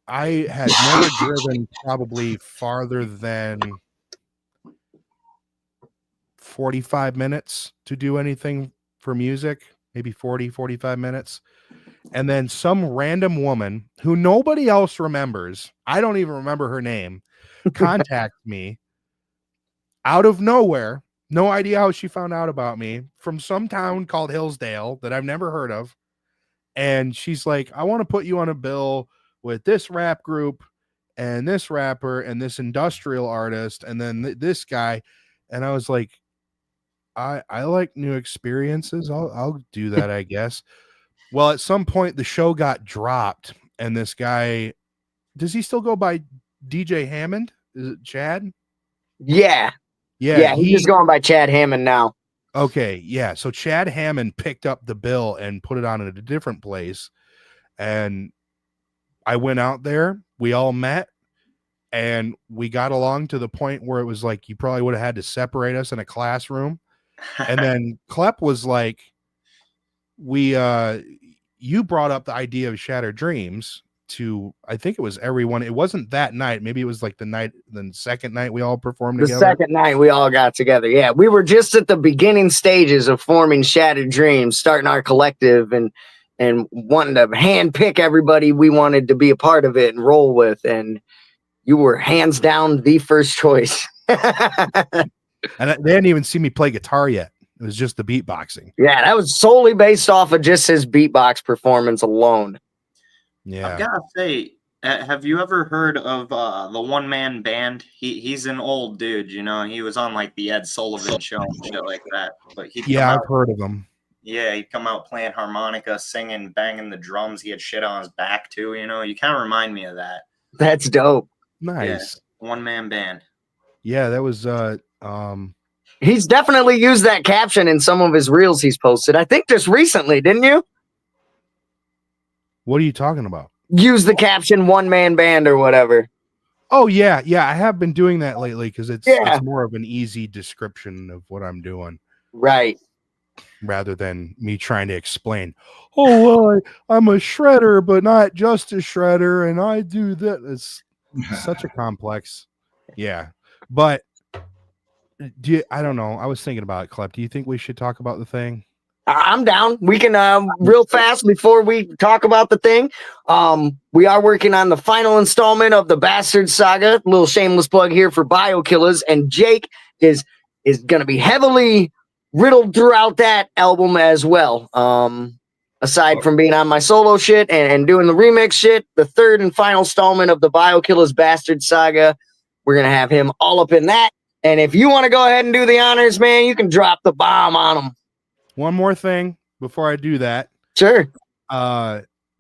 I had never driven probably farther than 45 minutes to do anything for music, maybe 40, 45 minutes. And then some random woman who nobody else remembers, I don't even remember her name, contacted me out of nowhere. No idea how she found out about me, from some town called Hillsdale that I've never heard of. And she's like, I want to put you on a bill with this rap group and this rapper and this industrial artist and then this guy. And I was like, I like new experiences. I'll do that, I guess. Well, at some point the show got dropped and this guy, does he still go by DJ Hammond? Is it Chad? Yeah. Yeah, Yeah. He's just going by Chad Hammond now. Okay, yeah. So Chad Hammond picked up the bill and put it on at a different place. And I went out there, we all met, and we got along to the point where it was like you probably would have had to separate us in a classroom. And then Klepp was like, you brought up the idea of Shattered Dreams to, I think it was everyone. It wasn't that night. Maybe it was like the second night we all performed The together. second night we all got together. Yeah. We were just at the beginning stages of forming Shattered Dreams, starting our collective and wanting to handpick everybody we wanted to be a part of it and roll with. And you were hands down the first choice. And they hadn't even seen me play guitar yet. It was just the beatboxing. Yeah, that was solely based off of just his beatbox performance alone. Yeah. I've gotta say, have you ever heard of the one man band? He's an old dude, you know. He was on like the Ed Sullivan show and shit like that. But Yeah, I've heard of them. Yeah, he'd come out playing harmonica, singing, banging the drums. He had shit on his back too, you know. You kind of remind me of that. That's dope. Nice. one-man band. Yeah, that was He's definitely used that caption in some of his reels he's posted. I think just recently, didn't you? what are you talking about? Use the caption one man band or whatever. Oh yeah, I have been doing that lately because it's more of an easy description of what I'm doing. Right. Rather than me trying to explain, oh well, I'm a shredder, but not just a shredder, and I do that. It's such a complex. Yeah. But I don't know. I was thinking about it, Clep. Do you think we should talk about the thing? I'm down. We can real fast before we talk about the thing. We are working on the final installment of the Bastard Saga. Little shameless plug here for BioKillers, and Jake is gonna be heavily riddled throughout that album as well. Aside from being on my solo shit and doing the remix shit, the third and final installment of the BioKillers Bastard Saga, we're gonna have him all up in that. And if you want to go ahead and do the honors, man, you can drop the bomb on him. One more thing before I do that. Sure.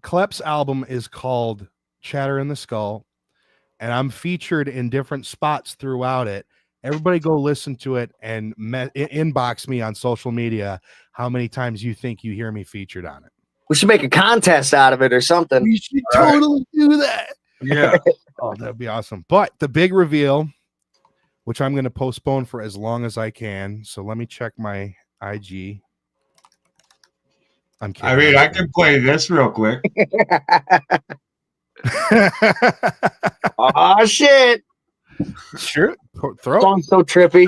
Klep's album is called Chatter in the Skull, and I'm featured in different spots throughout it. Everybody go listen to it and inbox me on social media how many times you think you hear me featured on it. We should make a contest out of it or something. We should totally do that. Yeah. Oh, that'd be awesome. But the big reveal, which I'm going to postpone for as long as I can. So let me check my IG. I'm kidding. I mean, I can play this real quick. Oh shit! Sure, throw. Song's so trippy.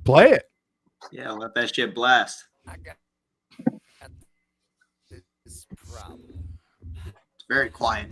Play it. Yeah, let that shit blast. I got this problem. It's very quiet.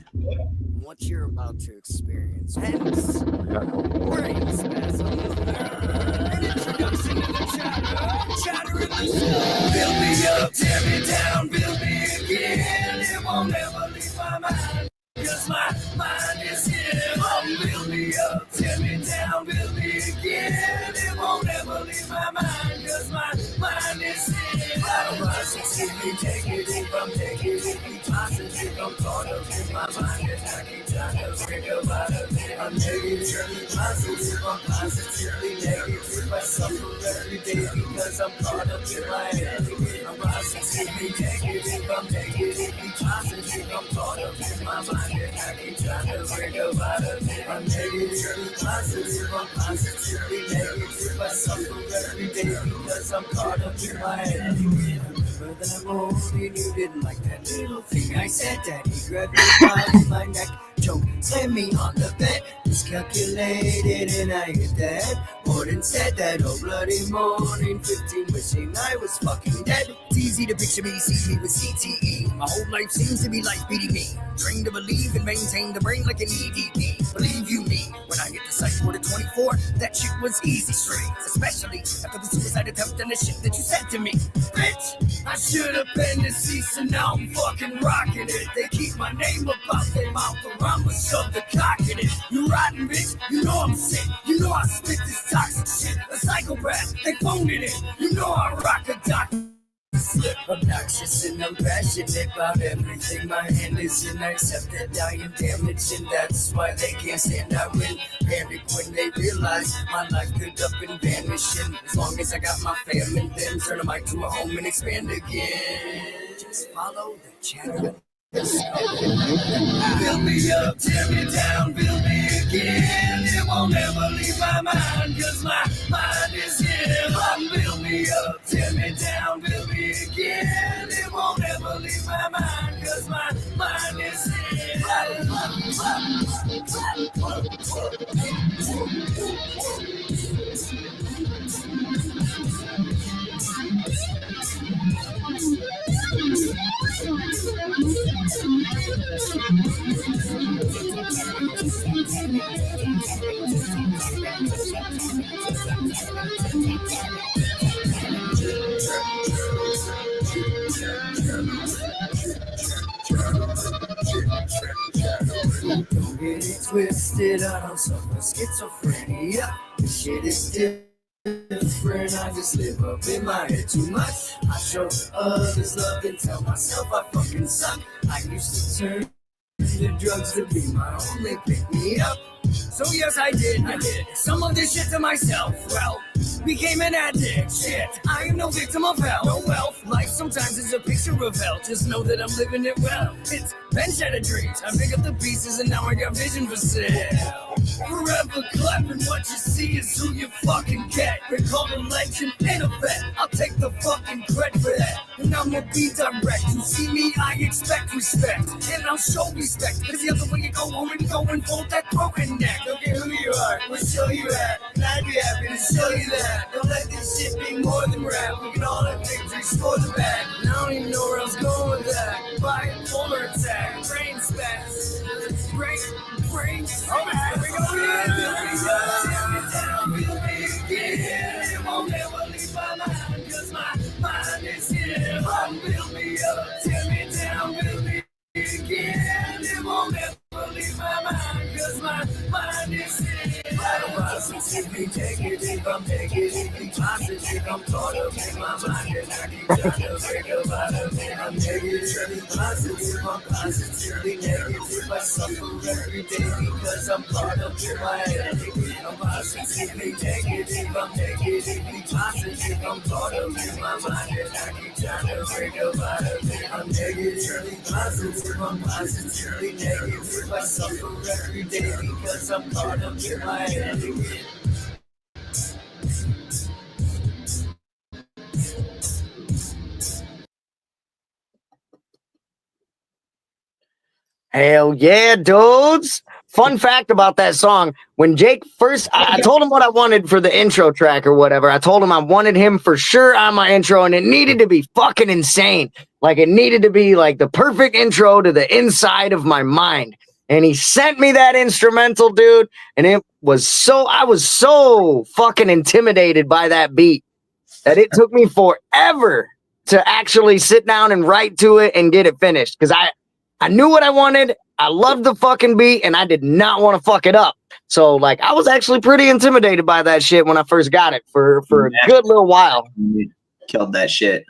What you're about to experience. Hence, brain spasm. An introduction to the chatter in the skull. Build me up, tear me down, build me again. It won't ever leave my mind. Cause my mind is here. Build me up, tear me down, build me again. It won't ever leave my mind. Cause my mind is here. I don't succeed, take it if I'm taking it. Be positive, I'm caught up in my mind. And I keep trying to break up out of it. I'm negatively positive, I'm positively negative. I suffer every day because I'm caught up in my head. I'm positively negative, I'm negative. Be positive, I'm caught up in my mind. And I keep trying to break up out of it. I'm negatively positive, I'm positively negative. I suffer every day because I'm caught up in my head. Remember that morning you didn't like that little thing I said, that he grabbed me by my neck, choke, slammed me on the bed, miscalculated and I hit the head. Morning said that oh bloody morning, 15 wishing I was fucking dead. It's easy to picture me, see me with CTE. My whole life seems to be life beating me. Trained to believe and maintain the brain like an EDP. Believe you me, when I hit the psych ward at 24, that shit was easy straight. Especially after the suicide attempt and the shit that you said to me. Bitch, I should have been deceased and now I'm fucking rocking it. They keep my name about their mouth or I'ma shove the cock in it. You rotten bitch, you know I'm sick. You know I spit this toxic shit. A psychopath, they phoning it. You know I rock a doc. Slip, obnoxious and I'm passionate about everything. My hand is in, I accept that I am damaged, and that's why they can't stand. I will panic when they realize my life could up and vanish. And as long as I got my family, then turn the mic to a home and expand again. Just follow the chatter. Build me up, tear me down, build me again. It won't ever leave my mind, cause my mind is here. Build me up, tear me down, build me again. It won't ever leave my mind, cause my mind is here. Don't get it twisted, I don't suffer schizophrenia. This shit is different, I just live up in my head too much. I show others love and tell myself I fucking suck. I used to turn The drugs to be my only pick me up. So yes, I did some of this shit to myself. Well, became an addict. Shit, I am no victim of hell. No wealth. Life sometimes is a picture of hell. Just know that I'm living it well. It's been shattered dreams. I pick up the pieces and now I got vision for sale. Forever clapping, what you see is who you fucking get. They call a legend in effect. I'll take the fucking credit for that. And I'ma be direct. You see me, I expect respect. And I'll show respect. Cause the other way you go home and go and fold that broken neck. Don't care who you are, we'll show you that. And I'd be happy to show you that. Don't let this shit be more than rap. We can all have victory, score the back. And I don't even know where I was going with that. Bipolar attack, brain spats. Brain. Alright, we go again. It won't never leave my mind. Cause my mind is here. Build me up, tear me down, build me again. It won't never leave my mind. Cause my mind is here. Positively negative, I'm negatively positive. I'm caught up in my mind and I keep trying to break up out of it. I'm negatively positive, I'm positively negative. I suffer every day because I'm caught up in my head. I'm positively negative, I'm negatively positive. I'm caught up in my mind and I keep trying to break up out of it. I'm negatively positive, I'm positively negative. I suffer every day because I'm caught up in my head. Hell yeah, dudes. Fun fact about that song. When Jake first, I told him what I wanted for the intro track or whatever. I told him I wanted him for sure on my intro and it needed to be fucking insane. Like it needed to be like the perfect intro to the inside of my mind. And he sent me that instrumental, dude. And I was so fucking intimidated by that beat that it took me forever to actually sit down and write to it and get it finished. Because I knew what I wanted. I loved the fucking beat and I did not want to fuck it up. So like I was actually pretty intimidated by that shit when I first got it for a good little while. You killed that shit.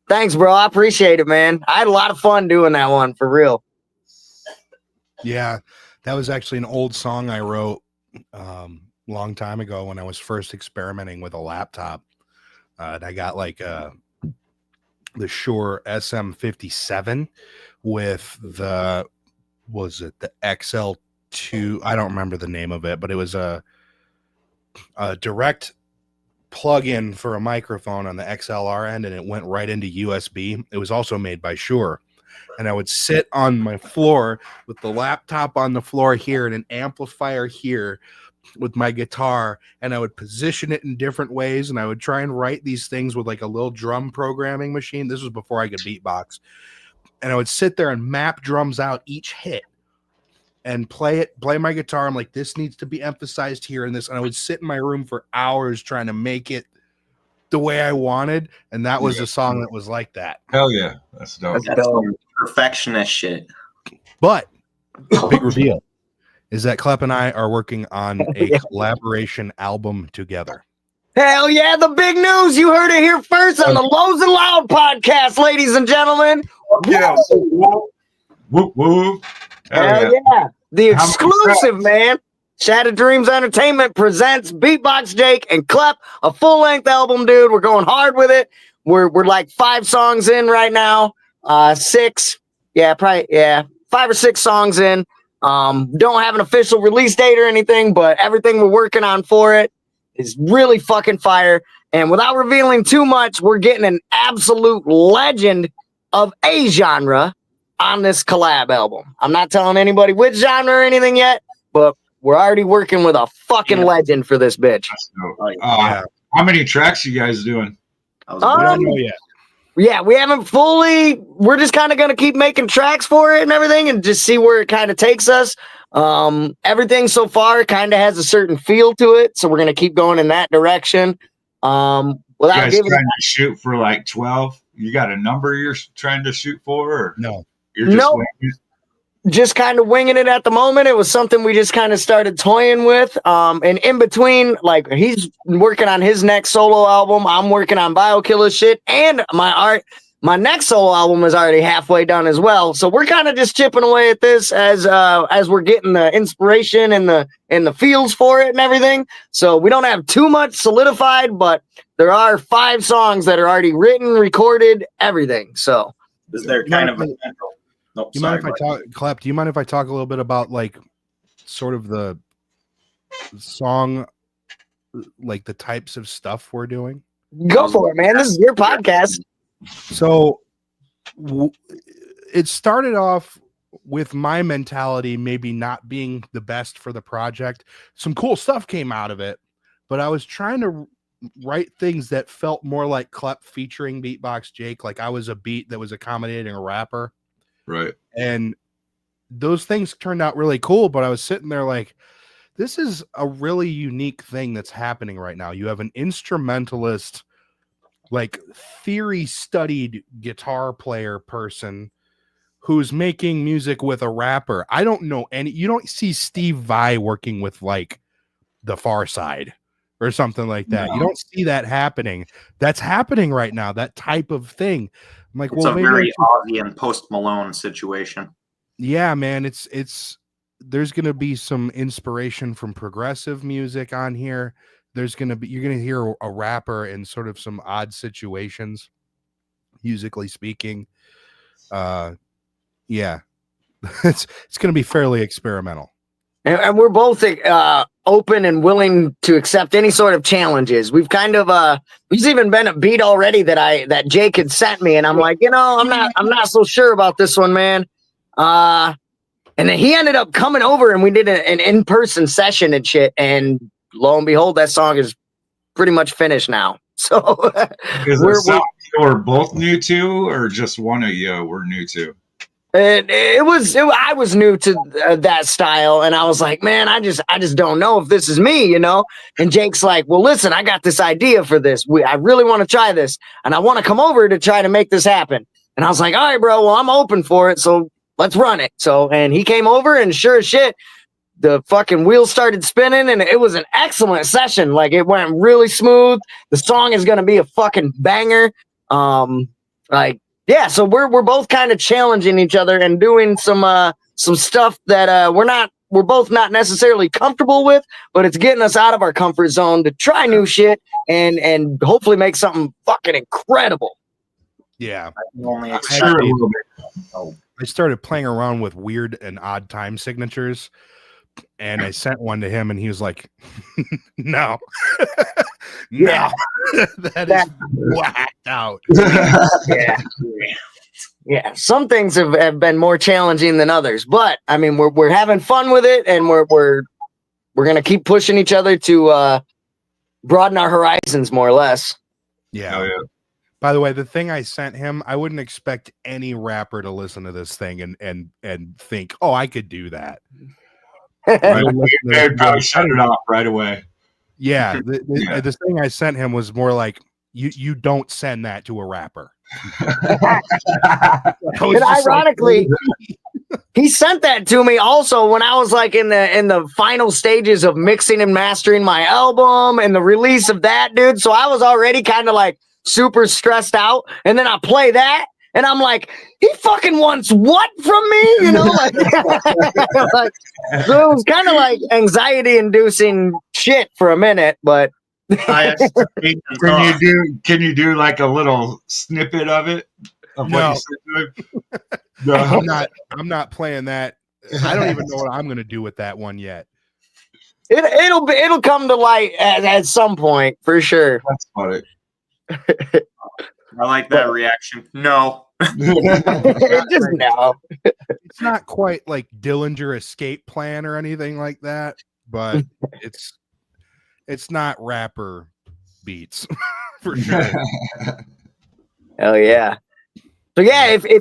Thanks, bro. I appreciate it, man. I had a lot of fun doing that one for real. Yeah, that was actually an old song I wrote long time ago when I was first experimenting with a laptop. And I got like the Shure SM57 with the XL2. I don't remember the name of it, but it was a direct plug-in for a microphone on the XLR end, and it went right into USB. It was also made by Shure. And I would sit on my floor with the laptop on the floor here and an amplifier here with my guitar, and I would position it in different ways, and I would try and write these things with like a little drum programming machine. This was before I could beatbox. And I would sit there and map drums out each hit and play my guitar. I'm like, this needs to be emphasized here and this. And I would sit in my room for hours trying to make it the way I wanted. And that was a song that was like that. Hell yeah. That's dope. That's some perfectionist shit. But big reveal is that Klepp and I are working on a collaboration album together. Hell yeah, the big news. You heard it here first on the Lows and Loud podcast, ladies and gentlemen. Yeah. Whoop, whoop. Hell yeah. The exclusive, man. Shattered Dreams Entertainment presents BEATBOX Jake and Klepp, a full-length album, dude. We're going hard with it. We're like 5 songs in right now. 6. Yeah, probably, yeah. 5 or 6 songs in. Don't have an official release date or anything, but everything we're working on for it is really fucking fire. And without revealing too much, we're getting an absolute legend of a genre on this collab album. I'm not telling anybody which genre or anything yet, but we're already working with a fucking legend for this bitch. How many tracks you guys doing? We don't know yet. Yeah, we haven't fully. We're just kind of going to keep making tracks for it and everything and just see where it kind of takes us. Everything so far kind of has a certain feel to it, so we're going to keep going in that direction. You guys trying to shoot for like 12? You got a number you're trying to shoot for? Or no. You're just just kind of winging it at the moment. It was something we just kind of started toying with. And in between, like, he's working on his next solo album. I'm working on BioKiller shit and my art. my next solo album is already halfway done as well. So we're kind of just chipping away at this as we're getting the inspiration and the feels for it and everything. So we don't have too much solidified, but there are 5 songs that are already written, recorded, everything. So Is there kind of a central? Nope, Do you mind if I talk, Clap? Do you mind if I talk a little bit about like sort of the song, like the types of stuff we're doing? go for it, man. This is your podcast. So it started off with my mentality maybe not being the best for the project. Some cool stuff came out of it, but I was trying to write things that felt more like Klep featuring Beatbox Jake, like I was a beat that was accommodating a rapper. Right. And those things turned out really cool, but I was sitting there like, this is a really unique thing that's happening right now. You have an instrumentalist, like theory studied guitar player person who's making music with a rapper. I don't know you don't see Steve Vai working with like the Far Side or something like that. No. You don't see that happening. That's happening right now, that type of thing. I'm like, It's well, a maybe very Ozzy and Post Malone situation. yeah, man, it's there's gonna be some inspiration from progressive music on here. You're gonna hear a rapper in sort of some odd situations, musically speaking. Yeah, it's gonna be fairly experimental. And we're both open and willing to accept any sort of challenges. We've kind of there's even been a beat already that Jake had sent me, and I'm like, I'm not so sure about this one, man. And then he ended up coming over and we did an in-person session and shit. And lo and behold, that song is pretty much finished now. So we're both new to, or just one of you we're new to? I was new to that style, and I was like, man, I just don't know if this is me, And Jake's like, well, listen, I got this idea for this. I really want to try this, and I want to come over to try to make this happen. And I was like, all right, bro, well, I'm open for it, so let's run it. So, and he came over, and sure as shit, the fucking wheels started spinning, and it was an excellent session. Like, it went really smooth. The song is gonna be a fucking banger. Yeah, so we're both kind of challenging each other and doing some stuff that we're both not necessarily comfortable with, but it's getting us out of our comfort zone to try new shit and hopefully make something fucking incredible. Yeah, Only I started playing around with weird and odd time signatures, and I sent one to him, and he was like, "No, no, that is whacked out." Yeah. Some things have been more challenging than others, but I mean, we're having fun with it, and we're gonna keep pushing each other to broaden our horizons, more or less. Yeah. Oh, yeah. By the way, the thing I sent him, I wouldn't expect any rapper to listen to this thing and think, "Oh, I could do that." I'd probably shut it off right away. Yeah, the thing I sent him was more like, you don't send that to a rapper. And ironically, he sent that to me also when I was like in the final stages of mixing and mastering my album and the release of that, dude. So I was already kind of like super stressed out, and then I play that, and I'm like, he fucking wants what from me, like, so it was kind of like anxiety-inducing shit for a minute, but Can you do like a little snippet of it? Of No. what you said to him? No. I'm not playing that. I don't even know what I'm gonna do with that one yet. it'll come to light at some point for sure. That's funny. I like that reaction. No. Just no. It's not quite like Dillinger Escape Plan or anything like that, but it's not rapper beats for sure. Hell yeah. So yeah, if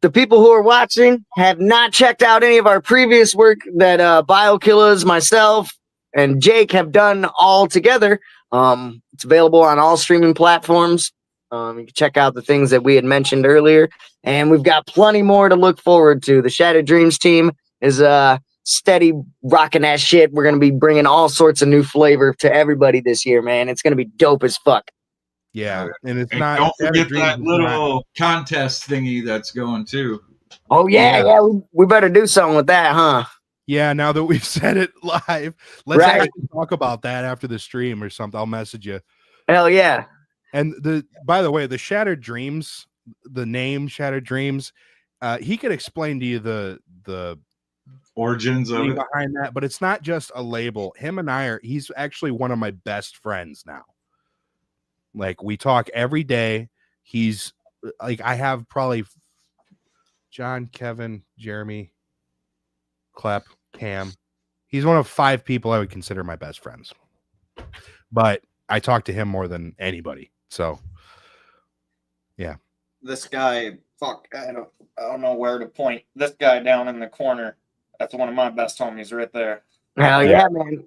the people who are watching have not checked out any of our previous work that BioKillers, myself, and Jake have done all together, it's available on all streaming platforms. You can check out the things that we had mentioned earlier, and we've got plenty more to look forward to. The Shattered Dreams team is steady rocking that shit. We're gonna be bringing all sorts of new flavor to everybody this year, man. It's gonna be dope as fuck. Yeah, and it's And not. don't Shattered forget Dreams that is not- little contest thingy that's going too. Oh yeah, Yeah. yeah. We better do something with that, huh? Yeah, now that we've said it live, let's Right. actually talk about that after the stream or something. I'll message you. Hell yeah. And by the way, the Shattered Dreams, the name Shattered Dreams, he could explain to you the Origins of thing it. behind that, but it's not just a label. Him and he's actually one of my best friends now. Like we talk every day. He's like, I have probably John, Kevin, Jeremy, Clep, Cam. He's one of 5 people I would consider my best friends. But I talk to him more than anybody. So yeah. This guy, fuck, I don't know where to point. This guy down in the corner, that's one of my best homies right there. Hell yeah, man.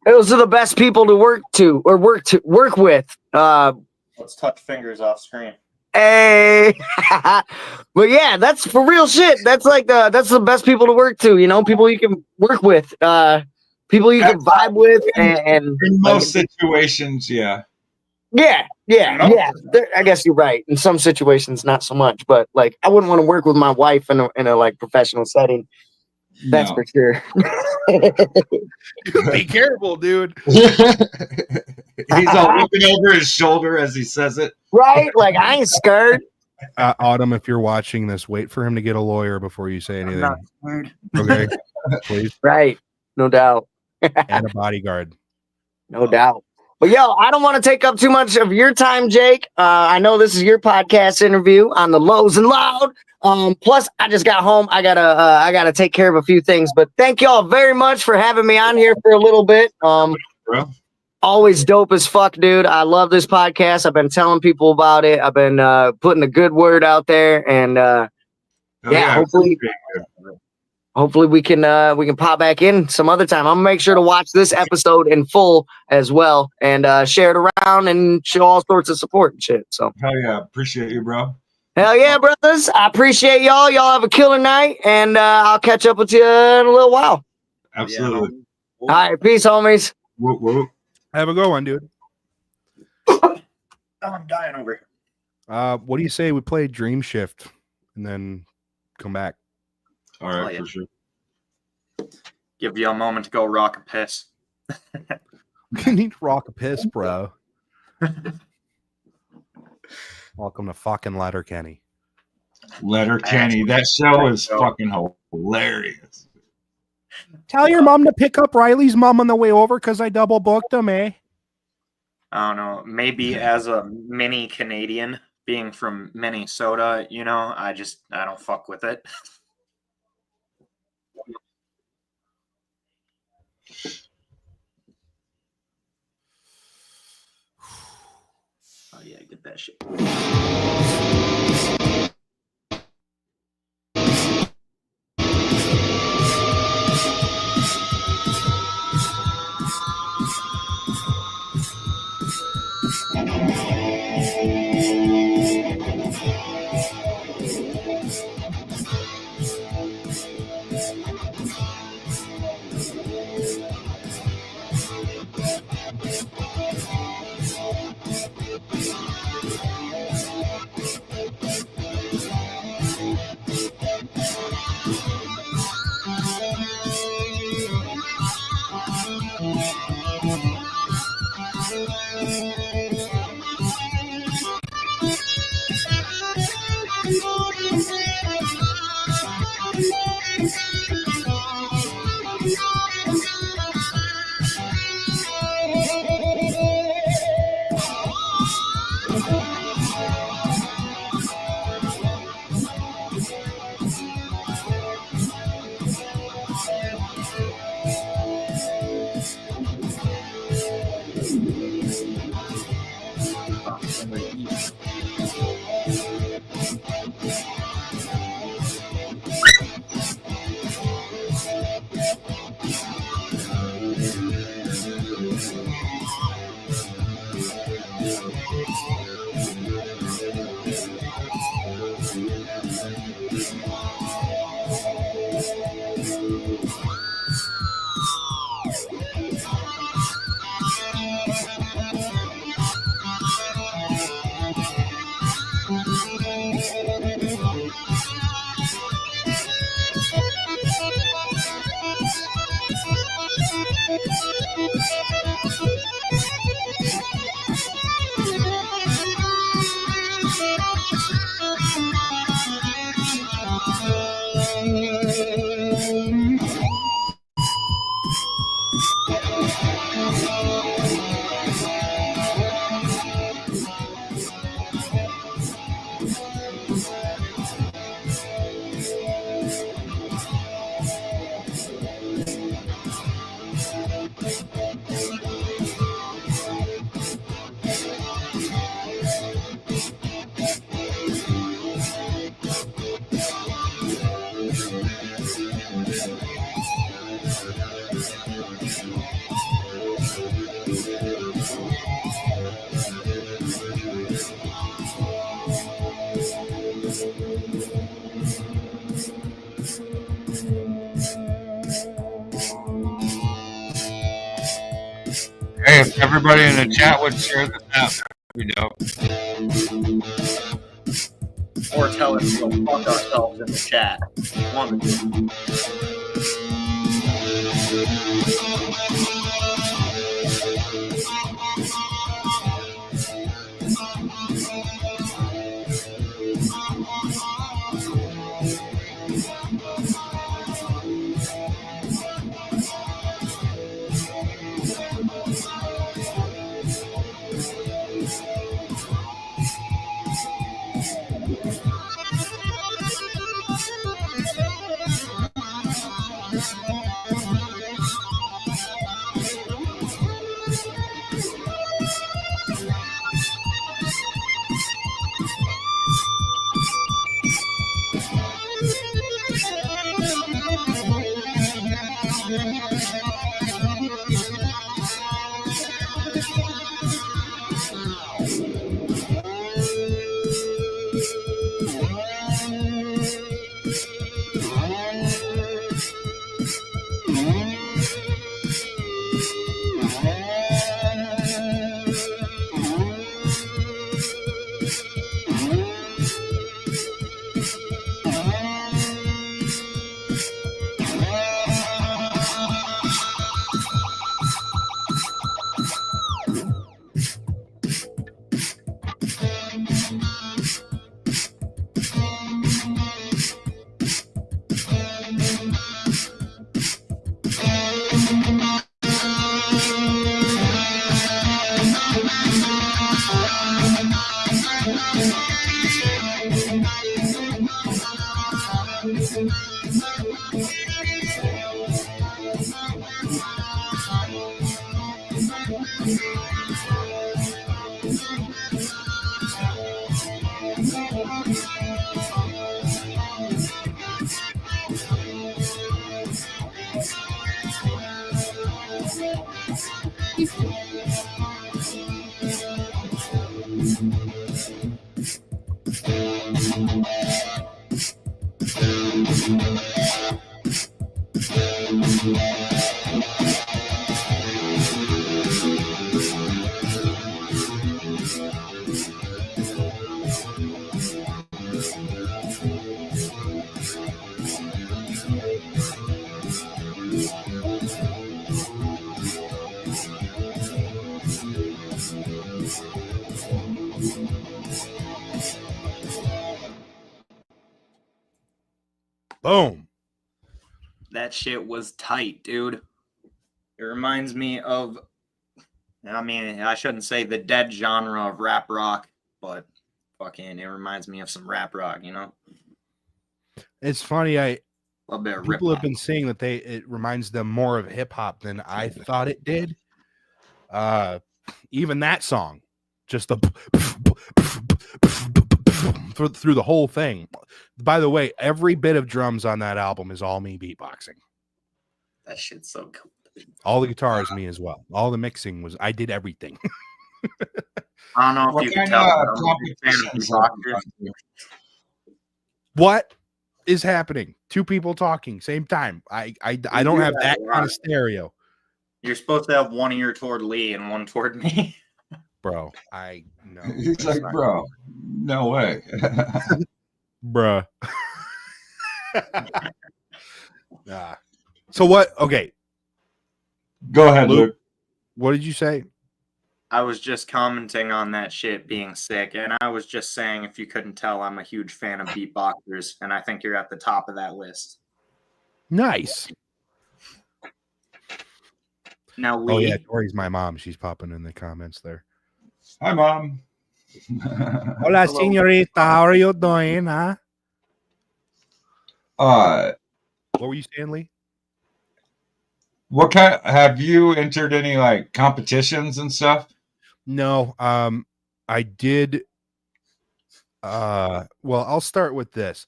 Those are the best people to work with. Let's touch fingers off screen. Hey, but yeah, that's for real shit. That's like that's the best people to work to. You know, people you can work with, people you can vibe with, and In most situations, yeah. yeah. I guess you're right. In some situations, not so much. But like, I wouldn't want to work with my wife in a like professional setting. That's No. for sure. Be careful, dude. He's all looking over his shoulder as he says it. Right? Like, I ain't scared. Autumn, if you're watching this, wait for him to get a lawyer before you say anything. Okay, please, Right. No doubt. and a bodyguard. No doubt. But yo, I don't want to take up too much of your time, Jake. I know this is your podcast interview on the Lows and Loud. Plus, I just got home. I gotta take care of a few things. But thank y'all very much for having me on here for a little bit. Bro. Always dope as fuck, dude. I love this podcast. I've been telling people about it. I've been putting a good word out there, and yeah, hopefully we can pop back in some other time. I'm gonna make sure to watch this episode in full as well, and share it around and show all sorts of support and shit. So Hell yeah. Appreciate you, bro. hell yeah, brothers. I appreciate y'all. Y'all have a killer night, and I'll catch up with you in a little while. Absolutely. All right, peace, homies. Whoop, whoop. Have a good one, dude. I'm dying over here. What do you say we play Dream Shift and then come back? All right, Oh, yeah. for sure. Give you a moment to go rock a piss. We need to rock a piss, bro. Welcome to fucking Letterkenny. Letterkenny. That show is fucking hilarious. Tell your mom to pick up Riley's mom on the way over because I double booked him, eh? I don't know. Maybe as a mini Canadian, being from Minnesota, you know, I don't fuck with it. Oh yeah, get that shit. everybody in the chat would share this out, that'd be dope. Or tell us to go fuck ourselves in the chat. One of the two. Boom. That shit was tight, dude. It reminds me of, I mean, I shouldn't say the dead genre of rap rock, but fucking, it reminds me of some rap rock, you know? It's funny. A little bit of People have rip-hop. been saying that it reminds them more of hip hop than I thought it did. Even that song, just the through the whole thing. By the way, every bit of drums on that album is all me beatboxing. That shit's so cool. All the guitar is me as well. All the mixing was I did everything. I don't know if What you can kind tell. of but I'm a big fan of competitions beatboxers. What is happening? Two people talking same time. I don't do have that that a kind lot. of stereo, You're supposed to have one ear toward Lee and one toward me. bro. I know. He's that's like, not- bro, no way. bruh. Nah. So what? Okay, Go ahead, Luke. Luke. what did you say? I was just commenting on that shit being sick, and I was just saying, if you couldn't tell, I'm a huge fan of beatboxers, and I think you're at the top of that list. Nice. Now, Oh Lee, yeah, Tori's my mom. She's popping in the comments there. Hi, Mom. Hola, Hello. señorita. How are you doing? Huh? What were you saying, Lee? What kind have you entered any like competitions and stuff? No, I did. Well, I'll start with this.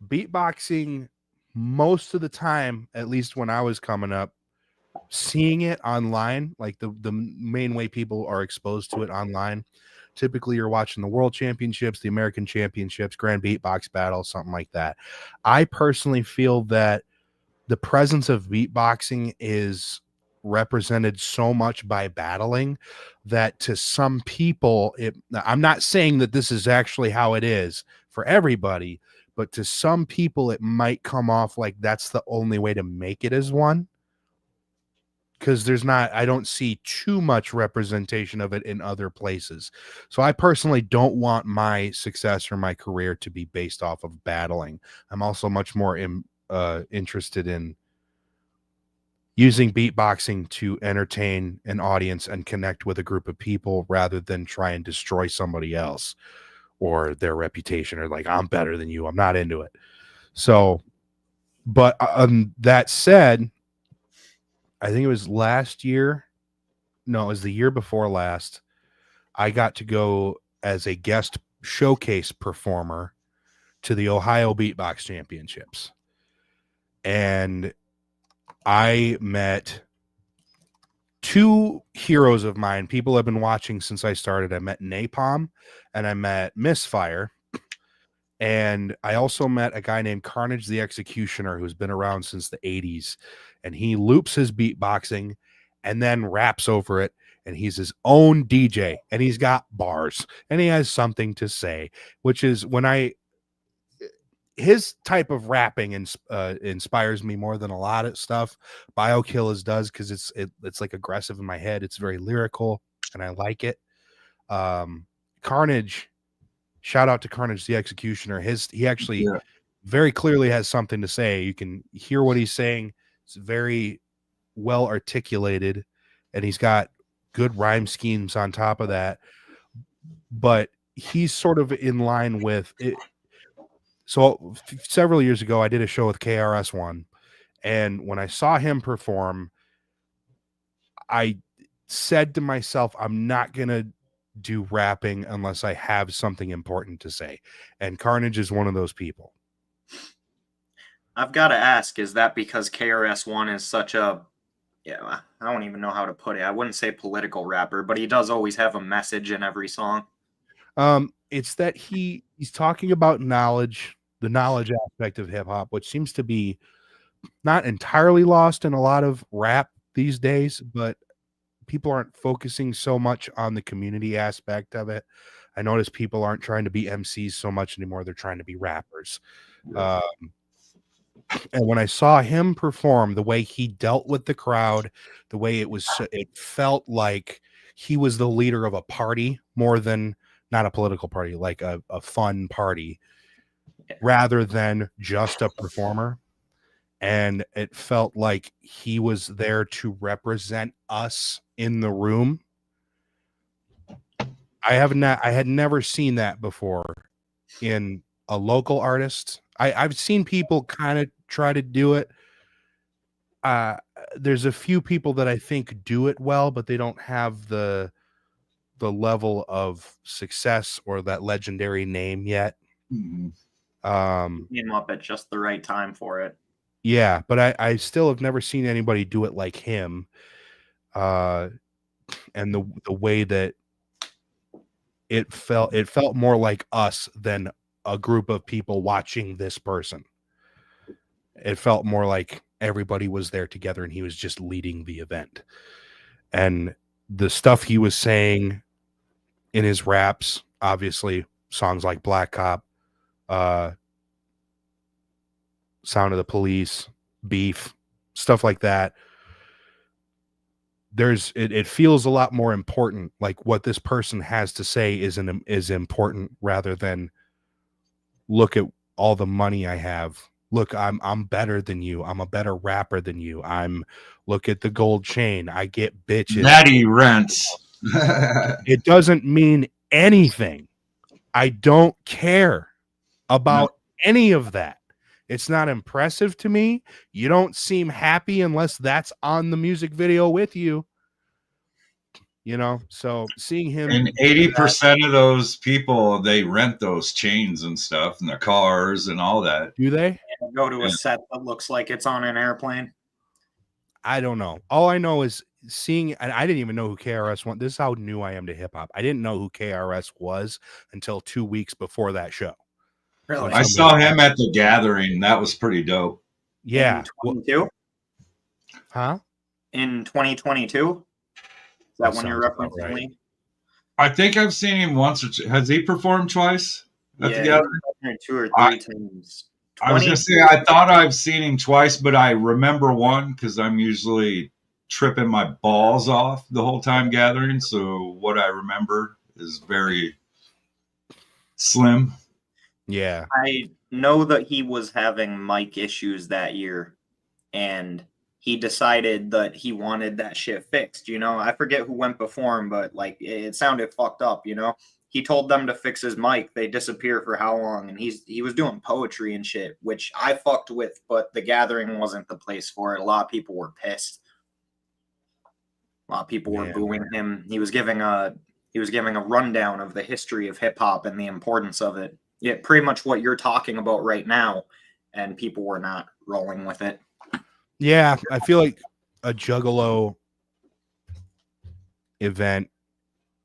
Beatboxing, most of the time, at least when I was coming up, seeing it online, like the main way people are exposed to it online. Typically, you're watching the World Championships, the American Championships, Grand Beatbox Battle, something like that. I personally feel that the presence of beatboxing is represented so much by battling that to some people, I'm not saying that this is actually how it is for everybody, but to some people, it might come off like that's the only way to make it as one. Because I don't see too much representation of it in other places. So I personally don't want my success or my career to be based off of battling. I'm also much more interested in using beatboxing to entertain an audience and connect with a group of people rather than try and destroy somebody else or their reputation, or like, I'm better than you. I'm not into it. So, but that said, I think it was last year. No, it was the year before last. I got to go as a guest showcase performer to the Ohio Beatbox Championships. And I met two heroes of mine. People have been watching since I started. I met Napalm and I met Misfire. And I also met a guy named Carnage the Executioner, who's been around since the 80s. And he loops his beatboxing and then raps over it. And he's his own DJ. And he's got bars. And he has something to say, which is his type of rapping inspires me more than a lot of stuff BioKillers does, because it's like aggressive in my head. It's very lyrical, and I like it. Carnage, shout out to Carnage the Executioner. He actually very clearly has something to say. You can hear what he's saying. It's very well articulated, and he's got good rhyme schemes on top of that. But he's sort of in line with it. So several years ago, I did a show with KRS-One, and when I saw him perform, I said to myself, I'm not going to do rapping unless I have something important to say. And Carnage is one of those people. I've got to ask, is that because KRS-One is such a, I don't even know how to put it. I wouldn't say political rapper, but he does always have a message in every song. It's that he's talking about knowledge, the knowledge aspect of hip hop, which seems to be not entirely lost in a lot of rap these days, but people aren't focusing so much on the community aspect of it. I notice people aren't trying to be MCs so much anymore. They're trying to be rappers. And when I saw him perform, the way he dealt with the crowd, the way it felt like he was the leader of a party more than, not a political party, like a fun party, rather than just a performer. And it felt like he was there to represent us in the room. I had never seen that before in a local artist. I've seen people kind of try to do it. There's a few people that I think do it well, but they don't have the level of success or that legendary name yet. Came up at just the right time for it. Yeah, but I still have never seen anybody do it like him. And the way that it felt more like us than a group of people watching this person. It felt more like everybody was there together and he was just leading the event. And the stuff he was saying in his raps, obviously songs like Black Cop, Sound of the Police, Beef, stuff like that. It feels a lot more important. Like what this person has to say is important, rather than look at all the money I have. Look, I'm better than you. I'm a better rapper than you. Look at the gold chain. I get bitches. Natty rents. It doesn't mean anything. I don't care about any of that. It's not impressive to me. You don't seem happy unless that's on the music video with you. You know, so seeing him, and 80% of those people, they rent those chains and stuff and their cars and all that. Do they? And go to a set that looks like it's on an airplane. I don't know. All I know is seeing, and I didn't even know who KRS was. This is how new I am to hip hop. I didn't know who KRS was until 2 weeks before that show. Really? I saw him at the gathering. That was pretty dope. Yeah. In 22? Huh? in 2022. Is that when you're sounds about referencing right. Lee? I think I've seen him once or two. Has he performed twice at the Yeah, gathering? he's been here 2 or 3 I- times. I was gonna say I thought I've seen him twice, but I remember one because I'm usually tripping my balls off the whole time gathering. So what I remember is very slim. Yeah. I know that he was having mic issues that year, and he decided that he wanted that shit fixed. You know, I forget who went before him, but like it sounded fucked up. You know, he told them to fix his mic. They disappear for how long? And he was doing poetry and shit, which I fucked with, but the gathering wasn't the place for it. A lot of people were pissed. A lot of people were booing him. He was giving a rundown of the history of hip hop and the importance of it. Yeah, pretty much what you're talking about right now, and people were not rolling with it. Yeah, I feel like a Juggalo event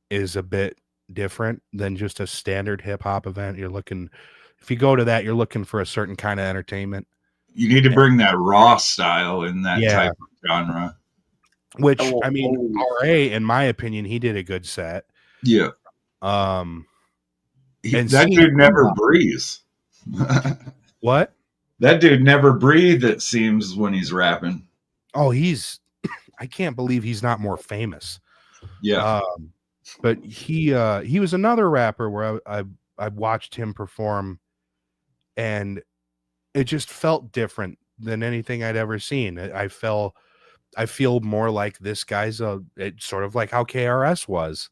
is a bit different than just a standard hip hop event. If you go to that, you're looking for a certain kind of entertainment. You need to bring that raw style in that Yeah. type of genre. Which Oh, I mean, oh. RA, in my opinion, he did a good set. Yeah. And That seeing- dude never breathes. What? That dude never breathed, it seems, when he's rapping. Oh, I can't believe he's not more famous. Yeah. But he was another rapper where I watched him perform, and it just felt different than anything I'd ever seen. I feel more like this guy's it's sort of like how KRS was,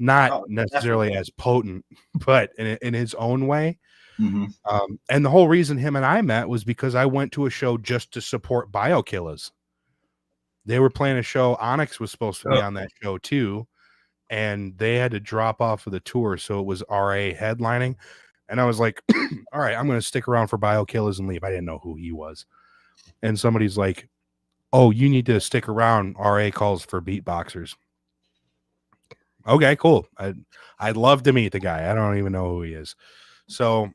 not necessarily as potent, but in his own way. Mhm. And the whole reason him and I met was because I went to a show just to support BioKillers. They were playing a show. Onyx was supposed to be on that show too, and they had to drop off of the tour, so it was RA headlining. And I was like, all right, I'm going to stick around for BioKillers and leave. I didn't know who he was. And somebody's like, oh, you need to stick around. RA calls for beatboxers. Okay, cool. I'd love to meet the guy. I don't even know who he is. So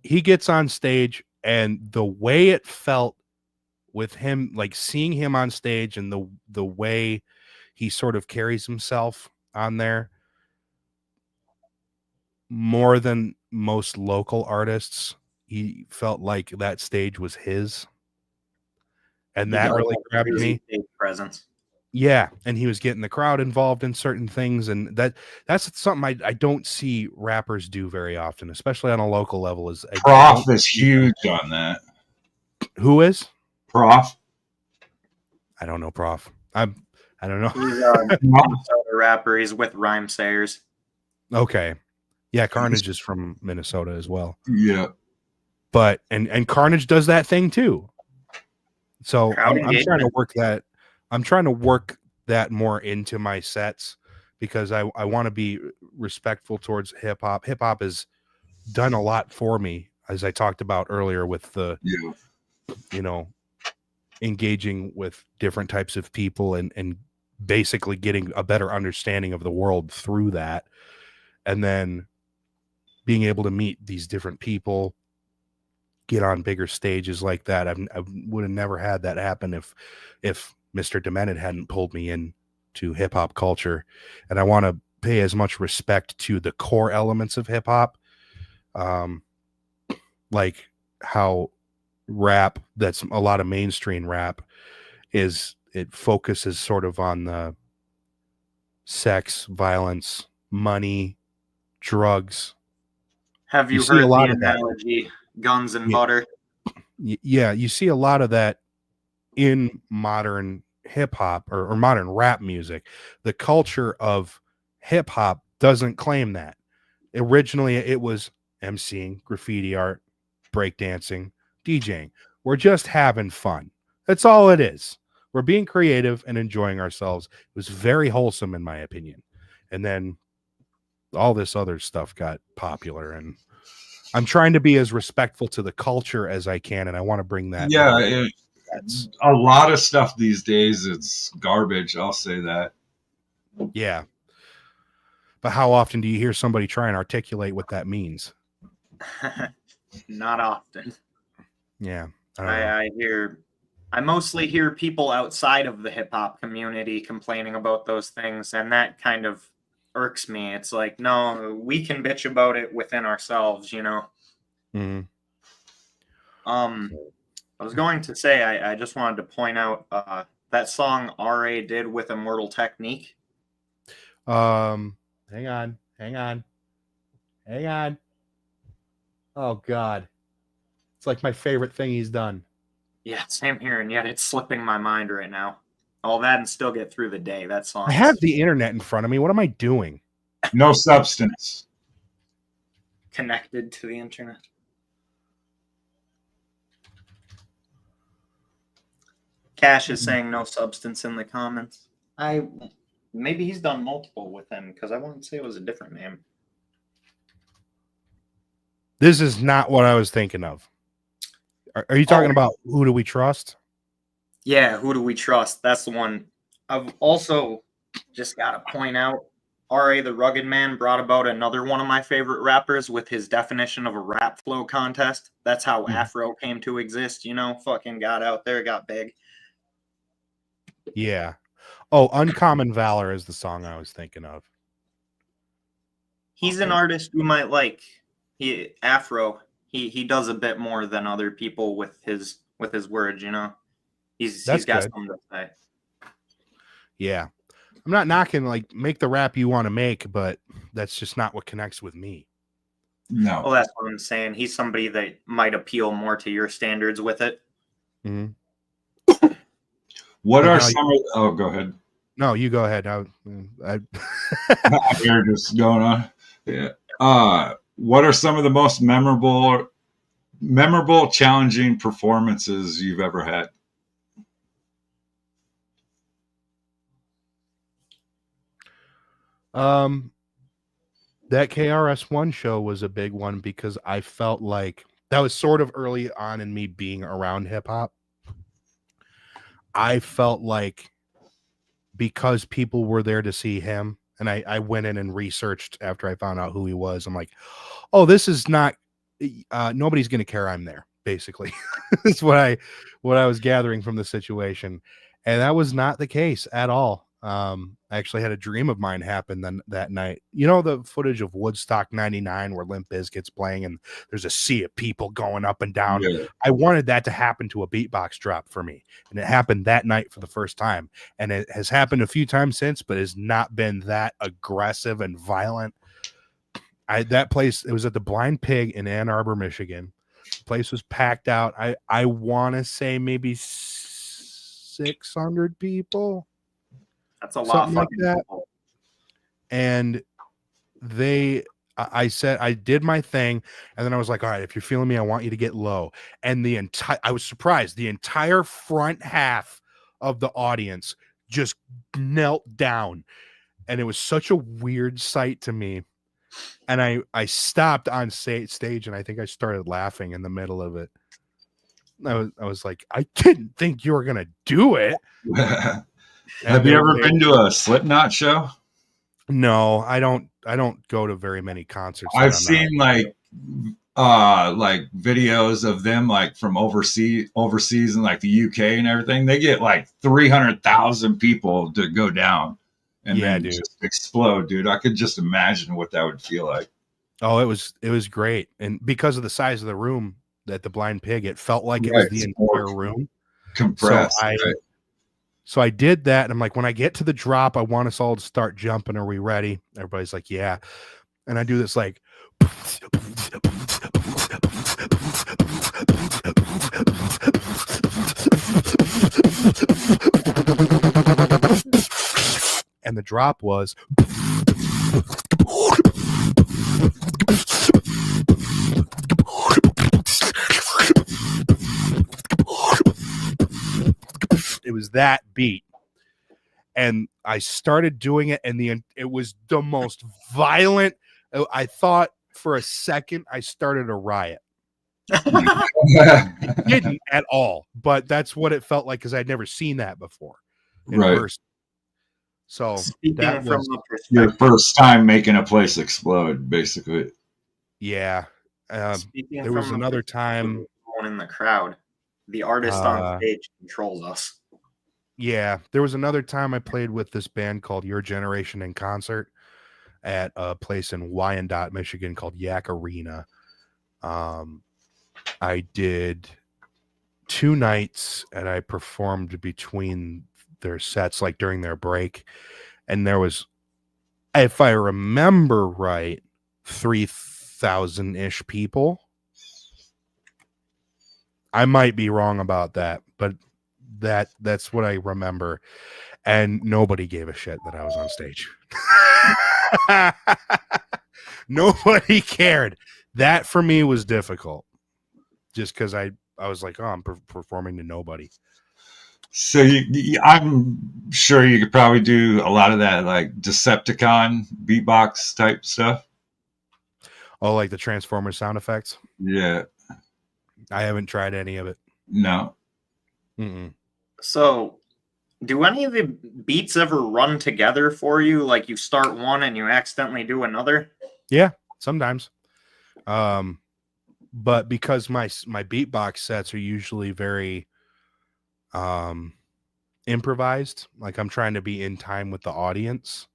he gets on stage, and the way it felt with him, like seeing him on stage and the way he sort of carries himself on there, more than most local artists, he felt like that stage was his. And that really grabbed me. Presence. Yeah, and he was getting the crowd involved in certain things, and that's something I don't see rappers do very often, especially on a local level. Prof is huge on that. Who is Prof? I don't know. Prof. I don't know. He's a Minnesota rapper. He's with Rhyme Sayers. Okay, yeah, Carnage is from Minnesota as well. Yeah, but and Carnage does that thing too. So I'm trying to work that. I'm trying to work that more into my sets because I want to be respectful towards hip hop. Hip hop has done a lot for me, as I talked about earlier, with the, engaging with different types of people and basically getting a better understanding of the world through that. And then being able to meet these different people, get on bigger stages like that. I would have never had that happen if Mr. Demented hadn't pulled me in to hip hop culture. And I want to pay as much respect to the core elements of hip hop. Like how rap, that's a lot of mainstream rap, it focuses sort of on the sex, violence, money, drugs. Have you heard the analogy, guns and butter? Yeah, you see a lot of that in modern hip hop or modern rap music. The culture of hip hop doesn't claim that. Originally, it was MCing, graffiti art, breakdancing, DJing. We're just having fun. That's all it is. We're being creative and enjoying ourselves. It was very wholesome, in my opinion. And then all this other stuff got popular, and I'm trying to be as respectful to the culture as I can, and I want to bring that. Yeah, a lot of stuff these days, it's garbage. I'll say that. Yeah. But how often do you hear somebody try and articulate what that means? Not often. Yeah. I hear I mostly hear people outside of the hip hop community complaining about those things, and that kind of irks me. It's like, no, we can bitch about it within ourselves, you know. Mhm. I was going to say, I just wanted to point out that song RA did with Immortal Technique. Hang on. Oh God, it's like my favorite thing he's done. Yeah, same here, and yet it's slipping my mind right now. All that and still get through the day. That song. I have the internet in front of me. What am I doing? No substance. Connected to the internet. Cash is saying no substance in the comments. Maybe he's done multiple with him because I wouldn't say it was a different name. This is not what I was thinking of. Are you talking about Who Do We Trust? Yeah, Who Do We Trust? That's the one. I've also just got to point out R.A. the Rugged Man brought about another one of my favorite rappers with his definition of a rap flow contest. That's how Afro came to exist, you know? Fucking got out there, got big. Yeah. Oh, Uncommon Valor is the song I was thinking of. He's an artist you might like. Afro. He does a bit more than other people with his words, you know. He's got good. something to say. Yeah. I'm not knocking, like, make the rap you want to make, but that's just not what connects with me. No. Well, that's what I'm saying. He's somebody that might appeal more to your standards with it. Mm-hmm. What are some of? Oh, go ahead. No, you go ahead. You're just going on. Yeah. What are some of the most memorable, challenging performances you've ever had? That KRS-One show was a big one because I felt like that was sort of early on in me being around hip hop. I felt like because people were there to see him, and I went in and researched after I found out who he was. I'm like, oh, this is not nobody's gonna care I'm there, basically. That's what I was gathering from the situation. And that was not the case at all. I actually had a dream of mine happen then that night. You know the footage of Woodstock 99 where Limp Bizkit's playing and there's a sea of people going up and down. Yeah. I wanted that to happen to a beatbox drop for me. And it happened that night for the first time. And it has happened a few times since, but has not been that aggressive and violent. That place, it was at the Blind Pig in Ann Arbor, Michigan. The place was packed out. I want to say maybe 600 people. That's a lot of fucking people. And I said, I did my thing. And then I was like, all right, if you're feeling me, I want you to get low. And I was surprised. The entire front half of the audience just knelt down. And it was such a weird sight to me. And I stopped on stage and I think I started laughing in the middle of it. I was like, I didn't think you were going to do it. Have you ever been to a Slipknot show? No, I don't go to very many concerts. I've seen like videos of them like from overseas in like the UK and everything. They get like 300,000 people to go down and then just explode, dude. I could just imagine what that would feel like. Oh, it was great. And because of the size of the room at the Blind Pig, it felt like it was the entire room compressed. So I did that. And I'm like, when I get to the drop, I want us all to start jumping. Are we ready? Everybody's like, yeah. And I do this like, and the drop was, it was that beat. And I started doing it, and it was the most violent. I thought for a second I started a riot. It didn't at all, but that's what it felt like because I'd never seen that before in person. So that was your first time making a place explode, basically. Yeah. There was another time in the crowd. The artist on stage controls us. Yeah, there was another time I played with this band called Your Generation in concert at a place in Wyandotte, Michigan called Yak Arena. I did 2 nights and I performed between their sets, like during their break. And there was, if I remember right, 3,000-ish people. I might be wrong about that, but that's what I remember. And nobody gave a shit that I was on stage. Nobody cared. That for me was difficult. Just because I was like, oh, I'm performing to nobody. So I'm sure you could probably do a lot of that, like Decepticon beatbox type stuff. Oh, like the Transformers sound effects? Yeah. I haven't tried any of it. No. Mm-mm. So, do any of the beats ever run together for you? Like you start one and you accidentally do another? Yeah, sometimes. But because my beatbox sets are usually very improvised, like I'm trying to be in time with the audience.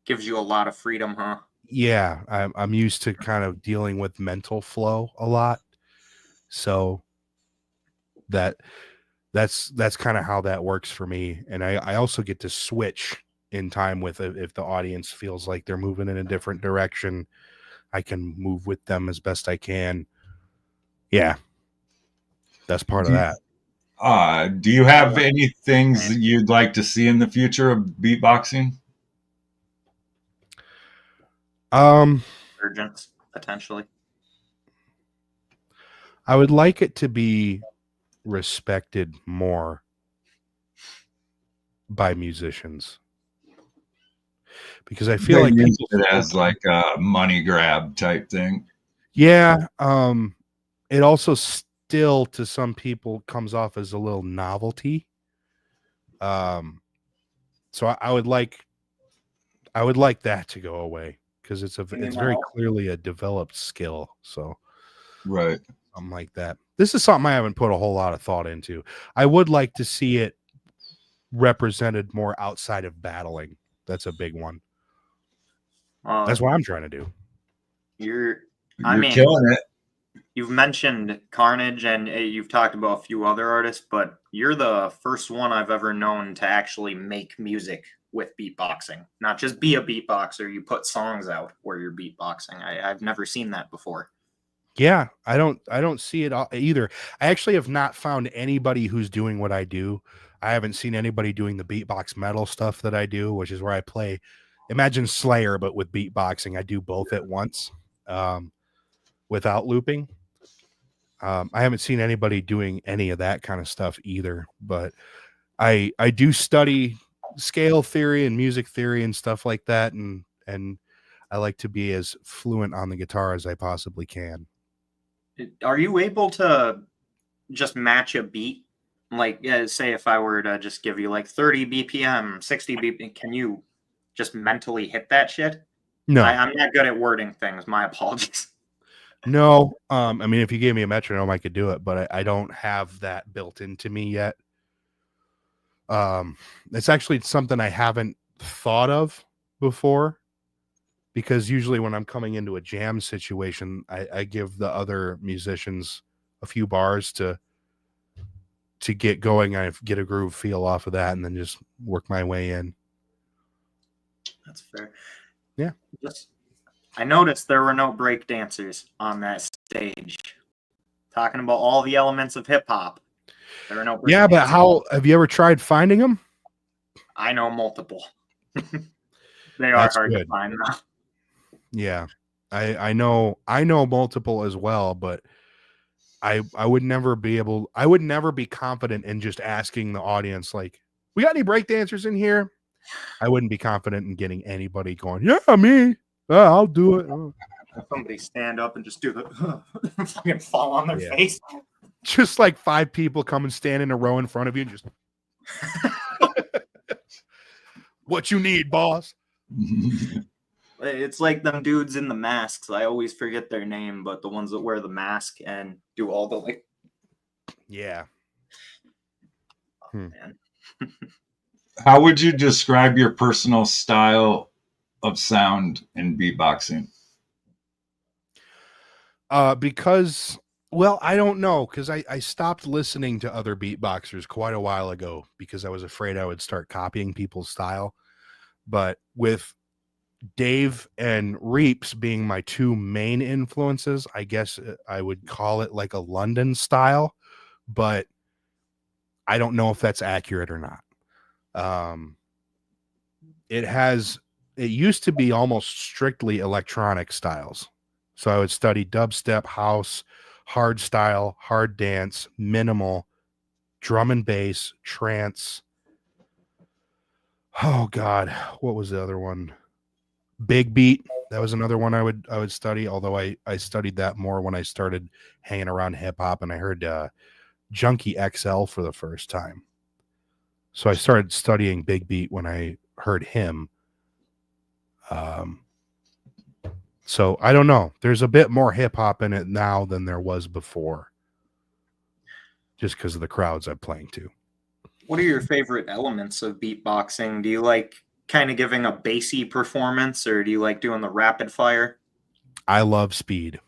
Gives you a lot of freedom, huh? Yeah, I'm used to kind of dealing with mental flow a lot. So that's kind of how that works for me. And I also get to switch in time with it. If the audience feels like they're moving in a different direction, I can move with them as best I can. Yeah, that's part of that. Do you have any things that you'd like to see in the future of beatboxing? Urgence, potentially. I would like it to be respected more by musicians, because I feel like use it as like a money grab type thing. Yeah. It also still to some people comes off as a little novelty. So I would like that to go away, because it's very clearly a developed skill. So right. Something like that. This is something I haven't put a whole lot of thought into. I would like to see it represented more outside of battling. That's a big one. That's what I'm trying to do. You're killing it. You've mentioned Carnage and you've talked about a few other artists, but you're the first one I've ever known to actually make music with beatboxing. Not just be a beatboxer, you put songs out where you're beatboxing. I've never seen that before. Yeah, I don't see it either. I actually have not found anybody who's doing what I do. I haven't seen anybody doing the beatbox metal stuff that I do, which is where I play. Imagine Slayer, but with beatboxing. I do both at once, without looping. I haven't seen anybody doing any of that kind of stuff either. But I do study scale theory and music theory and stuff like that, and I like to be as fluent on the guitar as I possibly can. Are you able to just match a beat? Like, say if I were to just give you like 30 BPM, 60 BPM, can you just mentally hit that shit? No. I'm not good at wording things. My apologies. No. I mean, if you gave me a metronome, I could do it, but I don't have that built into me yet. It's actually something I haven't thought of before. Because usually when I'm coming into a jam situation, I give the other musicians a few bars to get going. I get a groove feel off of that and then just work my way in. That's fair. Yeah. I noticed there were no break dancers on that stage. Talking about all the elements of hip hop. There are no break dancers. But how have you ever tried finding them? I know multiple. They are hard to find though. Yeah, I know multiple as well, but I would never be confident in just asking the audience, like, we got any break dancers in here? I wouldn't be confident in getting anybody going, yeah, me. I'll do it. Somebody stand up and just do the fucking fall on their face. Just like 5 people come and stand in a row in front of you and just what you need, boss. It's like them dudes in the masks. I always forget their name, but the ones that wear the mask and do all the like. Yeah. Man. How would you describe your personal style of sound in beatboxing? Because, well, I don't know, because I stopped listening to other beatboxers quite a while ago because I was afraid I would start copying people's style. But with Dave and Reeps being my two main influences, I guess I would call it like a London style, but I don't know if that's accurate or not. It used to be almost strictly electronic styles. So I would study dubstep, house, hard style, hard dance, minimal, drum and bass, trance. Oh God, what was the other one? Big beat. That was another one I would study, although I studied that more when I started hanging around hip hop and I heard Junkie XL for the first time. So I started studying big beat when I heard him. So I don't know. There's a bit more hip hop in it now than there was before, just because of the crowds I'm playing to. What are your favorite elements of beatboxing? Do you like kind of giving a bassy performance, or do you like doing the rapid fire? I love speed.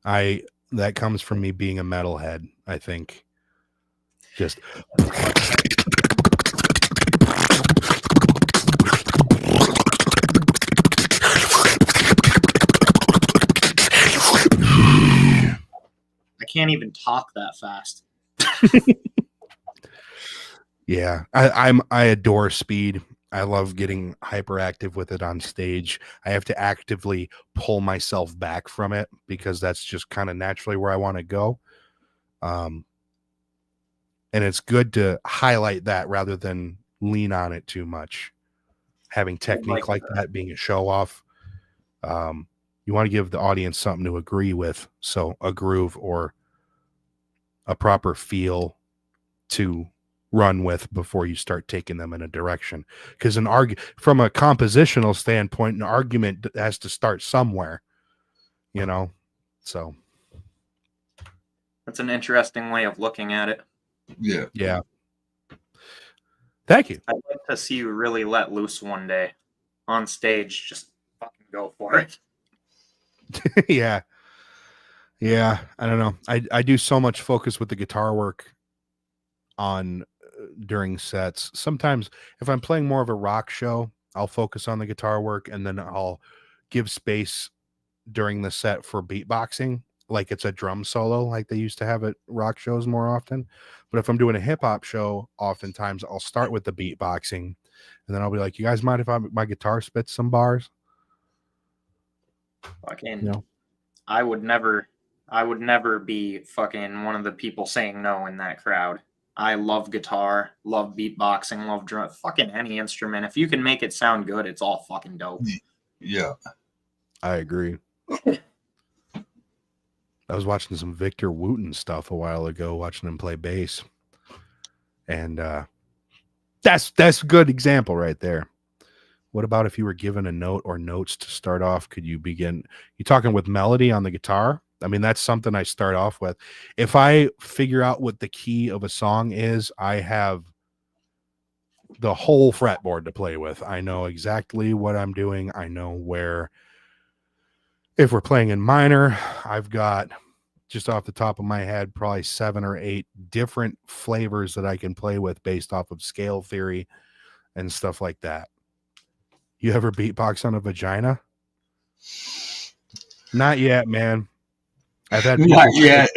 That comes from me being a metalhead, I think. Just I can't even talk that fast. yeah, I adore speed. I love getting hyperactive with it on stage. I have to actively pull myself back from it because that's just kind of naturally where I want to go. And it's good to highlight that rather than lean on it too much. Having technique like that being a show off. You want to give the audience something to agree with. So a groove or a proper feel to run with before you start taking them in a direction. Because from a compositional standpoint, an argument has to start somewhere, you know? So that's an interesting way of looking at it. Yeah. Thank you. I'd like to see you really let loose one day on stage. Just fucking go for it. Yeah. I don't know. I do so much focus with the guitar work on during sets. Sometimes if I'm playing more of a rock show, I'll focus on the guitar work and then I'll give space during the set for beatboxing, like it's a drum solo like they used to have at rock shows more often. But if I'm doing a hip hop show, oftentimes I'll start with the beatboxing and then I'll be like, you guys mind if my guitar spits some bars? Fucking No. I would never be fucking one of the people saying no in that crowd. I love guitar, love beatboxing, love drum, fucking any instrument. If you can make it sound good, it's all fucking dope. Yeah. I agree. I was watching some Victor Wooten stuff a while ago, watching him play bass. And that's a good example right there. What about if you were given a note or notes to start off? Could you begin? You talking with melody on the guitar? I mean, that's something I start off with. If I figure out what the key of a song is, I have the whole fretboard to play with. I know exactly what I'm doing. I know where, if we're playing in minor, I've got just off the top of my head, probably 7 or 8 different flavors that I can play with based off of scale theory and stuff like that. You ever beatbox on a vagina? Not yet, man. I've had Not yet.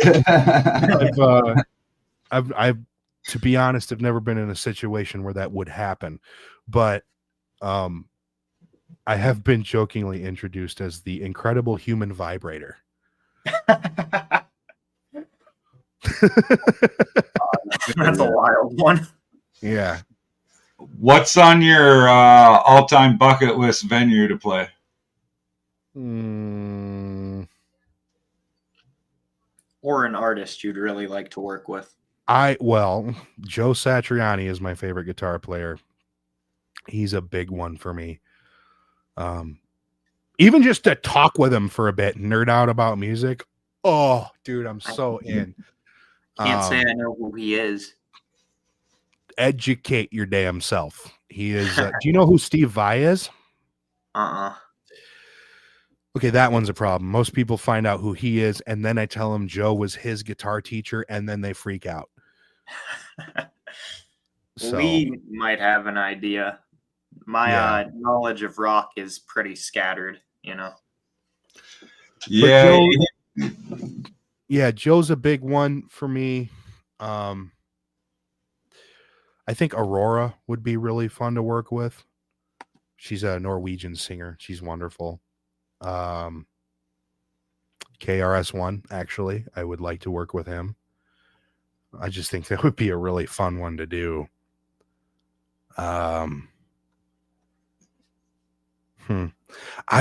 I've to be honest, I've never been in a situation where that would happen, but I have been jokingly introduced as the incredible human vibrator. That's a wild one. Yeah. What's on your all-time bucket list venue to play? Or an artist you'd really like to work with? Joe Satriani is my favorite guitar player. He's a big one for me. Even just to talk with him for a bit, nerd out about music. Oh, dude, I'm so in. Can't say I know who he is. Educate your damn self. He is. Do you know who Steve Vai is? Okay, that one's a problem. Most people find out who he is, and then I tell them Joe was his guitar teacher, and then they freak out. So We might have an idea. My knowledge of rock is pretty scattered, you know. Yeah. Yeah, Joe's a big one for me. I think Aurora would be really fun to work with. She's a Norwegian singer. She's wonderful. KRS-One, actually, I would like to work with him. I just think that would be a really fun one to do. I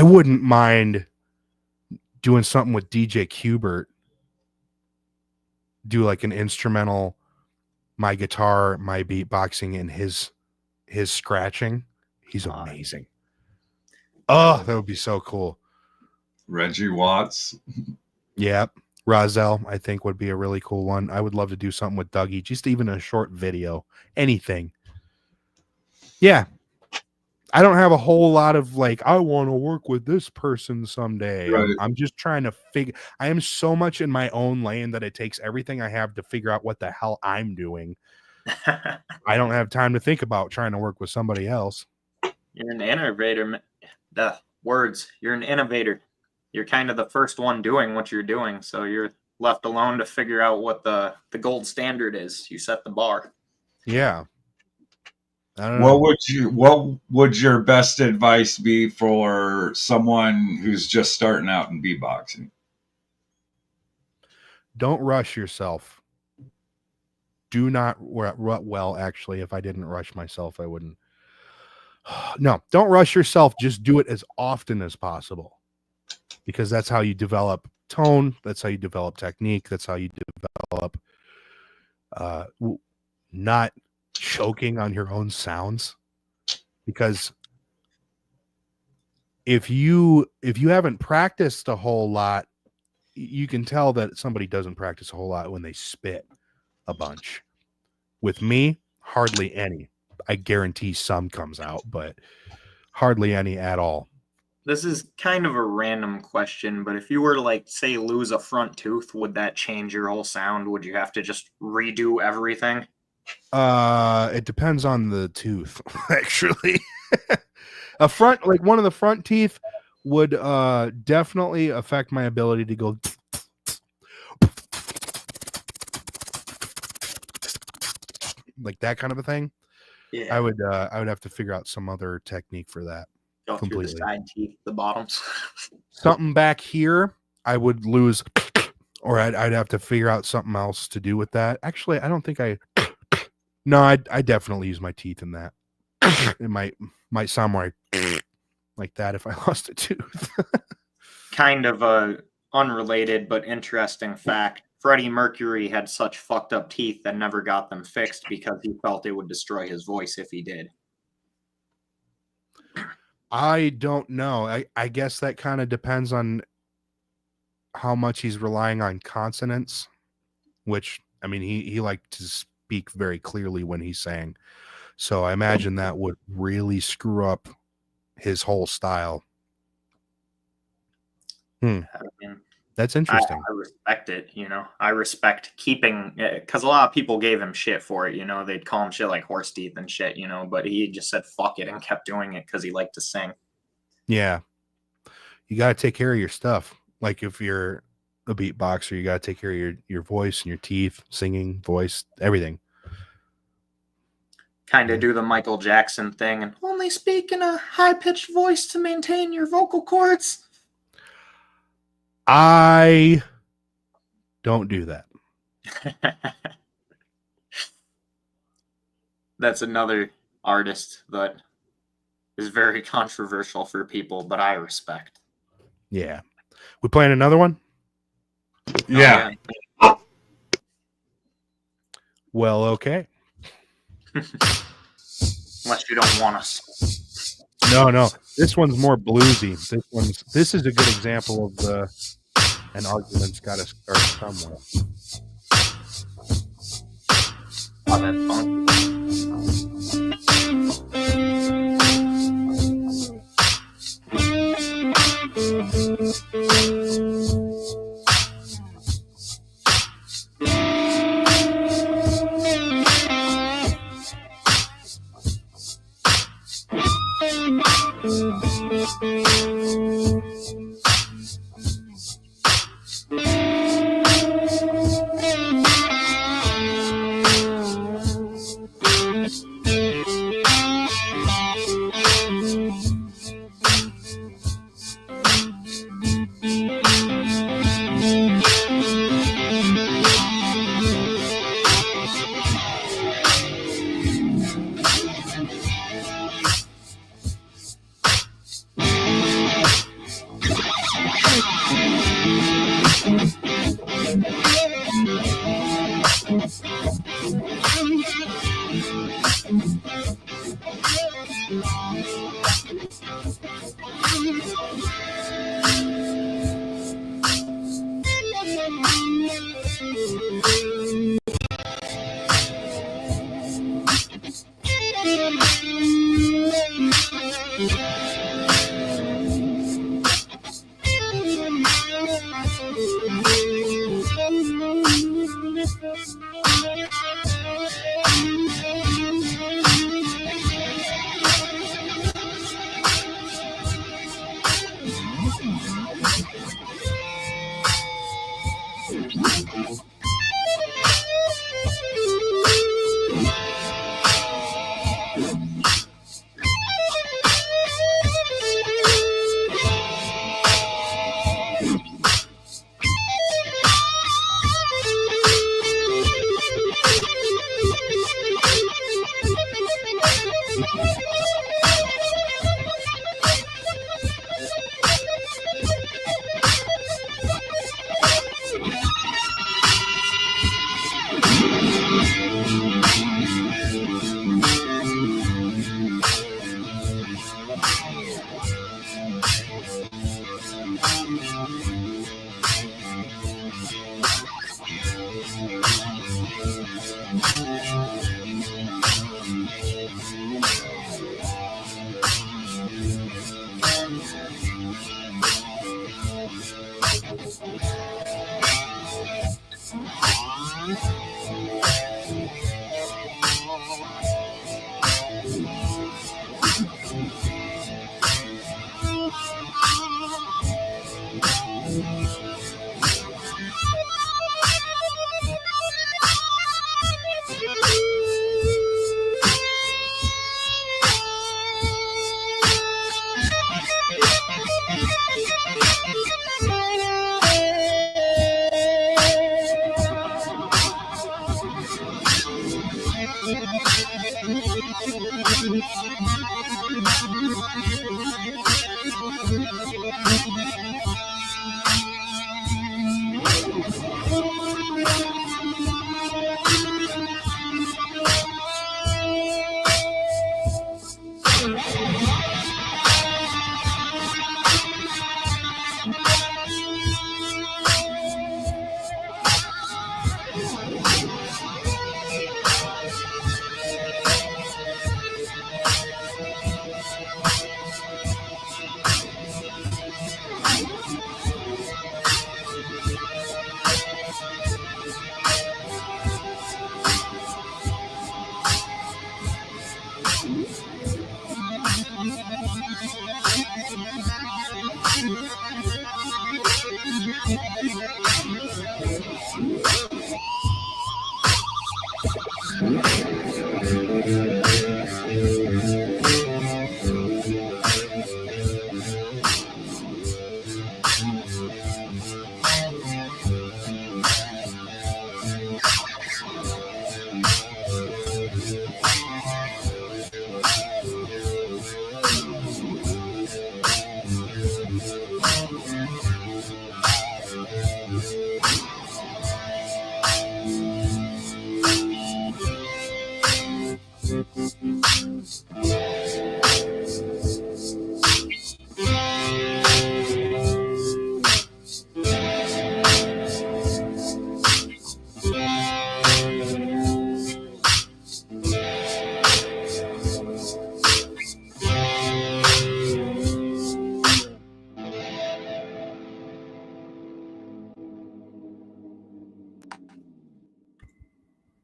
wouldn't mind doing something with DJ Qbert. Do like an instrumental, my guitar, my beatboxing, and his scratching. He's amazing. Oh, that would be so cool. Reggie Watts. Yep. Rozelle, I think, would be a really cool one. I would love to do something with Dougie, just even a short video, anything. Yeah. I don't have a whole lot of like, I want to work with this person someday. Right. I'm just trying to figure. I am so much in my own lane that it takes everything I have to figure out what the hell I'm doing. I don't have time to think about trying to work with somebody else. You're an innovator. The words. You're an innovator. You're kind of the first one doing what you're doing, so you're left alone to figure out what the gold standard is. You set the bar. Yeah. I don't know. What would your best advice be for someone who's just starting out in beatboxing? Don't rush yourself. Do not well, actually, if I didn't rush myself, I wouldn't. No, don't rush yourself. Just do it as often as possible, because that's how you develop tone. That's how you develop technique. That's how you develop not choking on your own sounds. Because if you haven't practiced a whole lot, you can tell that somebody doesn't practice a whole lot when they spit a bunch. With me, hardly any. I guarantee some comes out, but hardly any at all. This is kind of a random question, but if you were to, like, say, lose a front tooth, would that change your whole sound? Would you have to just redo everything? It depends on the tooth, actually. One of the front teeth would definitely affect my ability to go like that kind of a thing. Yeah. I would have to figure out some other technique for that. Go completely. through the side teeth, the bottoms. Something back here, I would lose, or I'd have to figure out something else to do with that. Actually, I don't think no, I definitely use my teeth in that. It might sound more like that if I lost a tooth. Kind of a unrelated but interesting fact. Freddie Mercury had such fucked up teeth that never got them fixed because he felt it would destroy his voice if he did. I don't know. I guess that kind of depends on how much he's relying on consonants, which, I mean, he liked to speak very clearly when he sang. So I imagine that would really screw up his whole style. I mean, that's interesting. I respect it, you know. I respect keeping, because a lot of people gave him shit for it, you know. They'd call him shit like horse teeth and shit, you know, but he just said fuck it and kept doing it because he liked to sing. Yeah. You got to take care of your stuff. Like if you're a beatboxer, you got to take care of your voice and your teeth, singing, voice, everything. Kind of do the Michael Jackson thing and only speak in a high-pitched voice to maintain your vocal cords. I don't do that. That's another artist that is very controversial for people, but I respect. Yeah. We playing another one? Yeah. Well, okay. Unless you don't want us. No. This one's more bluesy. This is a good example of an argument's got to start somewhere. Oh, that's fun.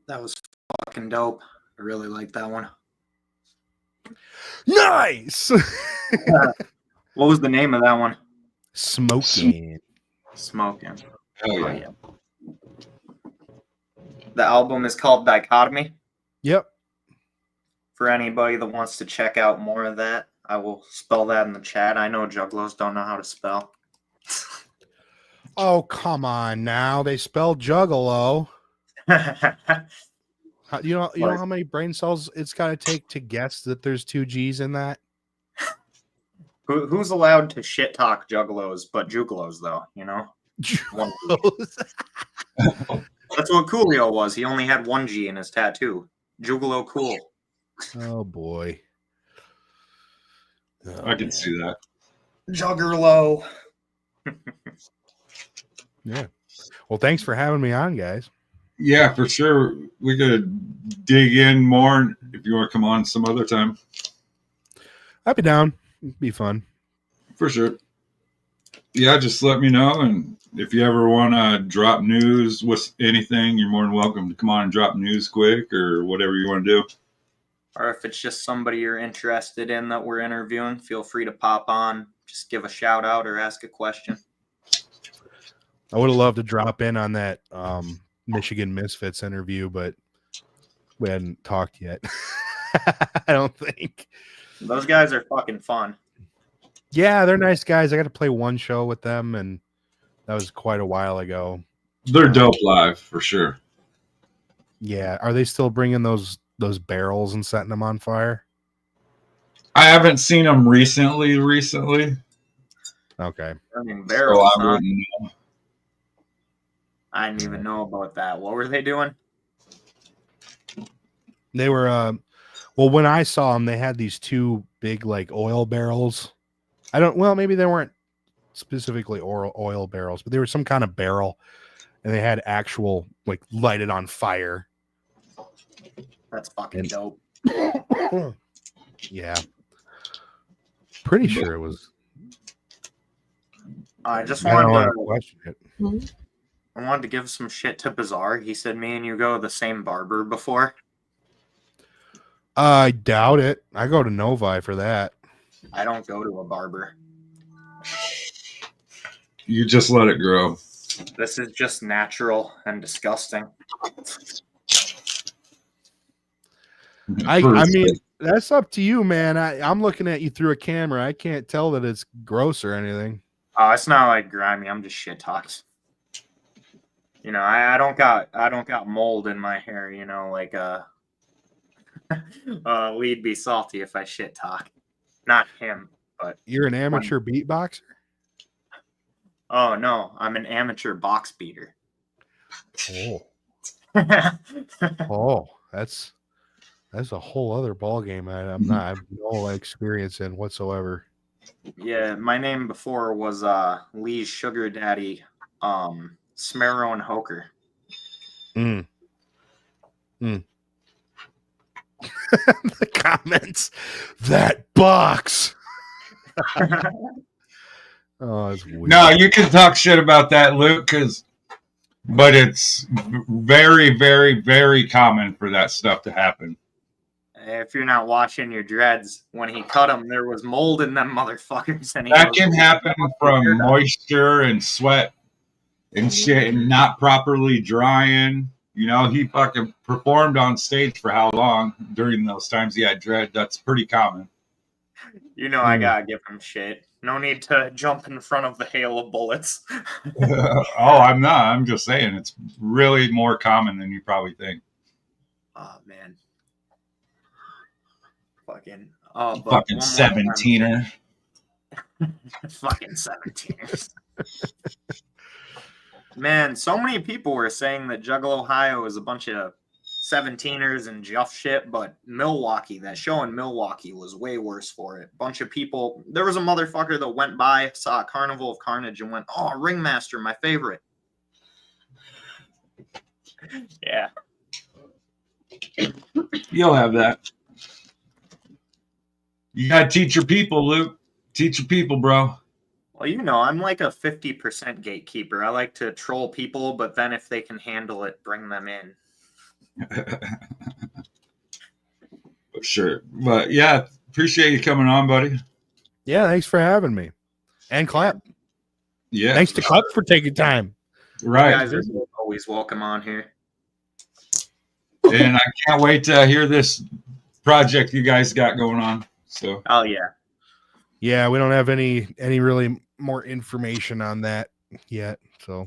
That was fucking dope. I really like that one. Nice. What was the name of that one? Smoking. Smoking. Hell Oh, yeah. yeah. The album is called Dichotomy. Yep. For anybody that wants to check out more of that, I will spell that in the chat. I know juggalos don't know how to spell. Oh, come on now. They spell juggalo. You know how many brain cells it's got to take to guess that there's 2 G's in that? Who's allowed to shit talk juggalos but jugalos, though? You know? One G. That's what Coolio was. He only had 1 G in his tattoo. Jugalo cool. Oh, boy. I can see that. Juggerlo. Yeah. Well, thanks for having me on, guys. Yeah, for sure. We could dig in more if you want to come on some other time. I'd be down. It'd be fun. For sure. Yeah, just let me know. And if you ever want to drop news with anything, you're more than welcome to come on and drop news quick or whatever you want to do. Or if it's just somebody you're interested in that we're interviewing, feel free to pop on. Just give a shout out or ask a question. I would have loved to drop in on that Michigan Misfits interview, but we hadn't talked yet. I don't think. Those guys are fucking fun. Yeah, they're nice guys. I got to play one show with them, and that was quite a while ago. They're dope live for sure. Yeah. Are they still bringing those barrels and setting them on fire? I haven't seen them recently. Okay. Burning So barrels, I huh? wouldn't know. I didn't even know about that. What were they doing? They were, well, when I saw them, they had these 2 big, like, oil barrels. Maybe they weren't specifically oil barrels, but they were some kind of barrel, and they had actual, like, lighted on fire. That's fucking dope. Yeah. Pretty sure it was. I just I don't want wanted to question it. I wanted to give some shit to Bizarre. He said me and you go to the same barber before. I doubt it. I go to Novi for that. I don't go to a barber. You just let it grow. This is just natural and disgusting. I mean, that's up to you, man. I'm looking at you through a camera. I can't tell that it's gross or anything. Oh, it's not like grimy. I'm just shit talked. You know, I don't got mold in my hair. You know, like we'd be salty if I shit talk. Not him, but You're an amateur beatboxer? oh no, I'm an amateur box beater. Oh. Oh, that's a whole other ball game. I have no experience in whatsoever. Yeah, my name before was Lee's sugar daddy, Smarrow and Hoker. The comments, that box. Oh, it's weird. No, you can talk shit about that, Luke, but it's very, very, very common for that stuff to happen. If you're not watching your dreads, when he cut them, there was mold in them motherfuckers. And That can happen from moisture and sweat and shit and not properly drying. You know, he fucking performed on stage for how long during those times he had dread. That's pretty common. You know, I gotta give him shit. No need to jump in front of the hail of bullets. Oh, I'm not. I'm just saying it's really more common than you probably think. Oh, man. Fucking. Oh, but Fucking 17er. Fucking 17ers. Man, so many people were saying that Juggalo Ohio is a bunch of 17ers and Juff shit, but Milwaukee, that show in Milwaukee was way worse for it. Bunch of people, there was a motherfucker that went by, saw a Carnival of Carnage and went, oh, Ringmaster, my favorite. Yeah. You'll have that. You gotta teach your people, Luke. Teach your people, bro. Well, you know, I'm like a 50% gatekeeper. I like to troll people, but then if they can handle it, bring them in. For sure. But yeah, appreciate you coming on, buddy. Yeah, thanks for having me. And Clap. Yeah. Thanks to Clap for taking time. Right. You guys are always welcome on here. And I can't wait to hear this project you guys got going on. So Oh yeah. Yeah, we don't have any really more information on that yet. So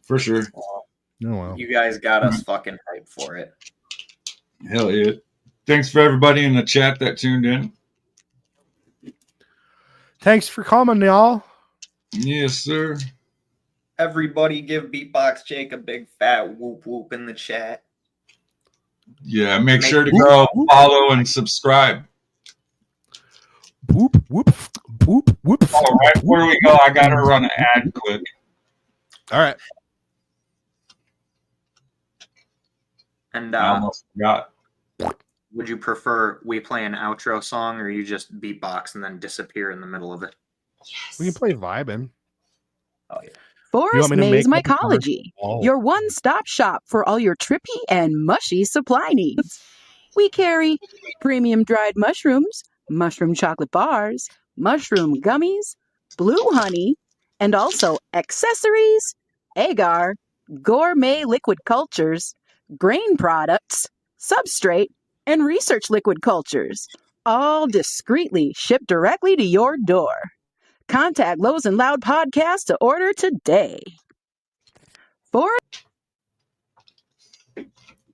for sure. oh well. You guys got us fucking hyped for it. Hell yeah. Thanks for everybody in the chat that tuned in. Thanks for coming, y'all. Yes, sir. Everybody give Beatbox Jake a big fat whoop whoop in the chat. Yeah, make sure to go follow and subscribe. Whoop, whoop, whoop, whoop. All right, before we go, I got to run an ad clip. All right. And I almost forgot. would you prefer we play an outro song or you just beatbox and then disappear in the middle of it? We can play vibing. Oh yeah. Forest me to Maze make up a Mycology, Oh. your one-stop shop for all your trippy and mushy supply needs. We carry premium dried mushrooms, mushroom chocolate bars, mushroom gummies, blue honey, and also accessories, agar, gourmet liquid cultures, grain products, substrate, and research liquid cultures, all discreetly shipped directly to your door. Contact Lows and Loud Podcast to order today.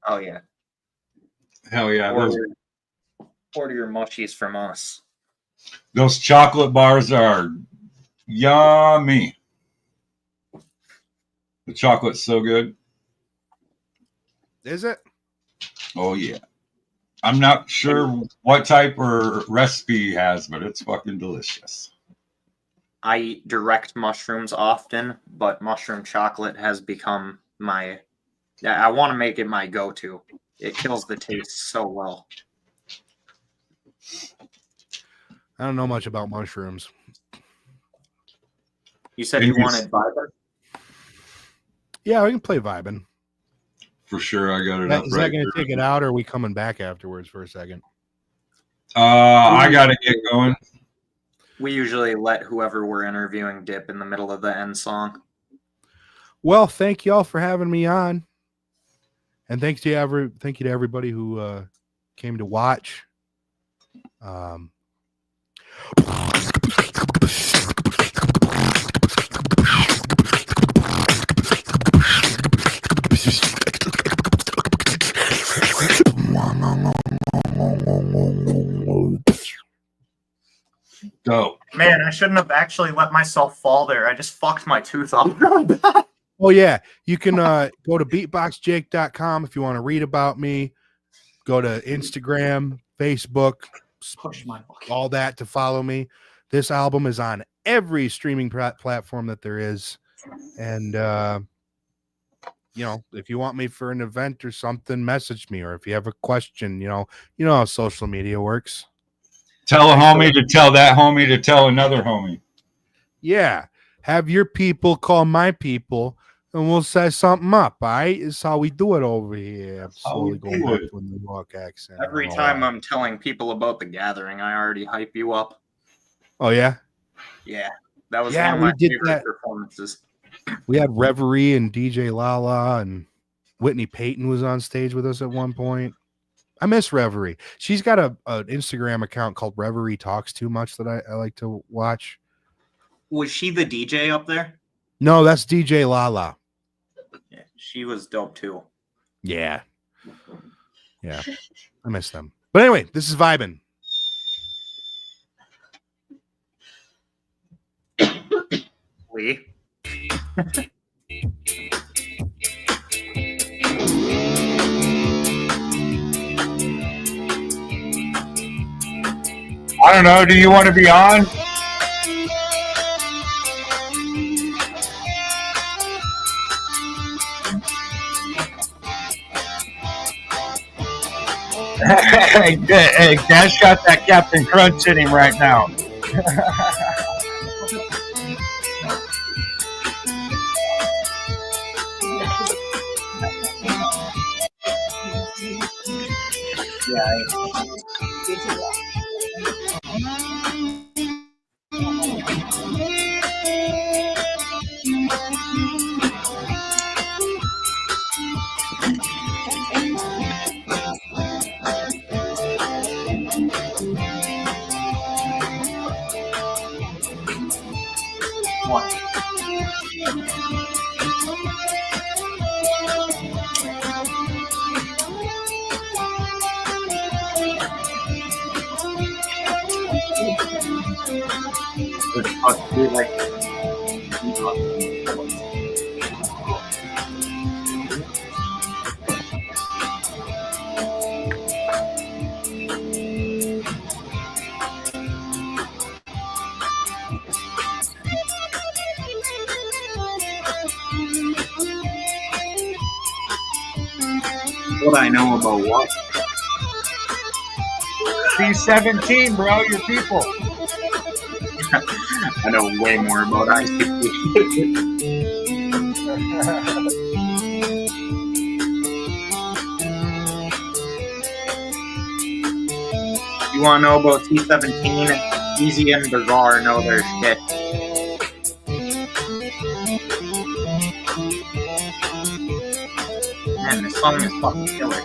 Oh yeah. Hell yeah. Order your mushies from us. Those chocolate bars are yummy. The chocolate's so good. Is it? Oh, yeah. I'm not sure what type or recipe he has, but it's fucking delicious. I eat direct mushrooms often, but mushroom chocolate has become my... I want to make it my go-to. It kills the taste so well. I don't know much about mushrooms. You said you wanted Viber? Yeah, we can play vibing. For sure, I got it Is up that right going to there. take it out, or are we coming back afterwards for a second? I got to get going. We usually let whoever we're interviewing dip in the middle of the end song. Well, thank y'all for having me on, and thank you to everybody who came to watch. Dope. Man, I shouldn't have actually let myself fall there. I just fucked my tooth up really bad. Oh yeah, you can go to beatboxjake.com if you want to read about me. Go to Instagram, Facebook, Push my fucking... all that to follow me. This album is on every streaming platform that there is, and if you want me for an event or something, message me, or if you have a question, you know how social media works. Tell a homie to tell that homie to tell another homie. Yeah, have your people call my people, and we'll set something up. All right, it's how we do it over here. I'm slowly going back to a New York accent. Every time I'm telling people about the gathering, I already hype you up. Oh yeah, Yeah, that was Yeah, one of we my did favorite that. performances. we had Reverie and DJ Lala, and Whitney Payton was on stage with us at one point. I miss Reverie. She's got an Instagram account called Reverie Talks Too Much that I like to watch. Was she the DJ up there? No, that's DJ Lala. Yeah, she was dope too. Yeah. I miss them. But anyway, this is Vibin'. Lee. I don't know. Do you want to be on? Hey, Dash got that Captain Crunch in him right now. What? It's supposed to be like what I know about what? C17, bro, your people. I know way more about ICP. You want to know about T17? Easy and Bizarre know their shit. Man, this song is fucking killer.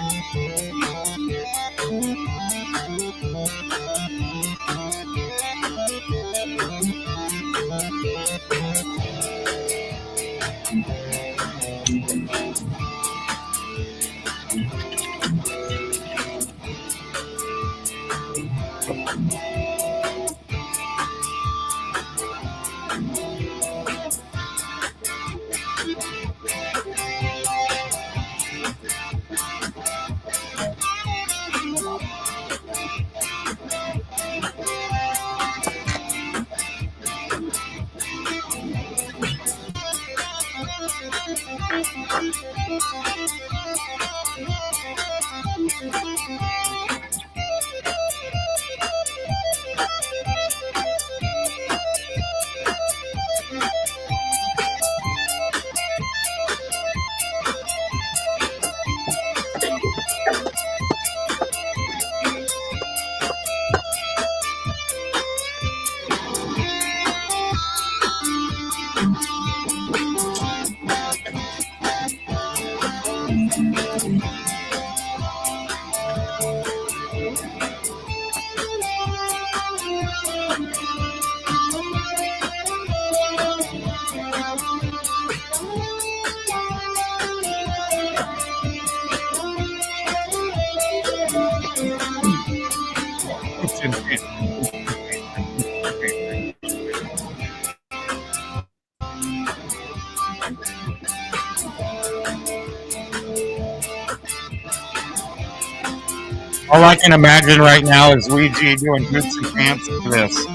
All I can imagine right now is Ouija doing boots and pants to this.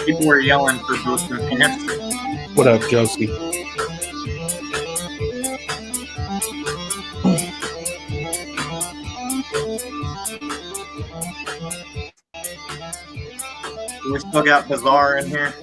People were yelling for boots and pants. What up, Josie? We still got Bizarre in here.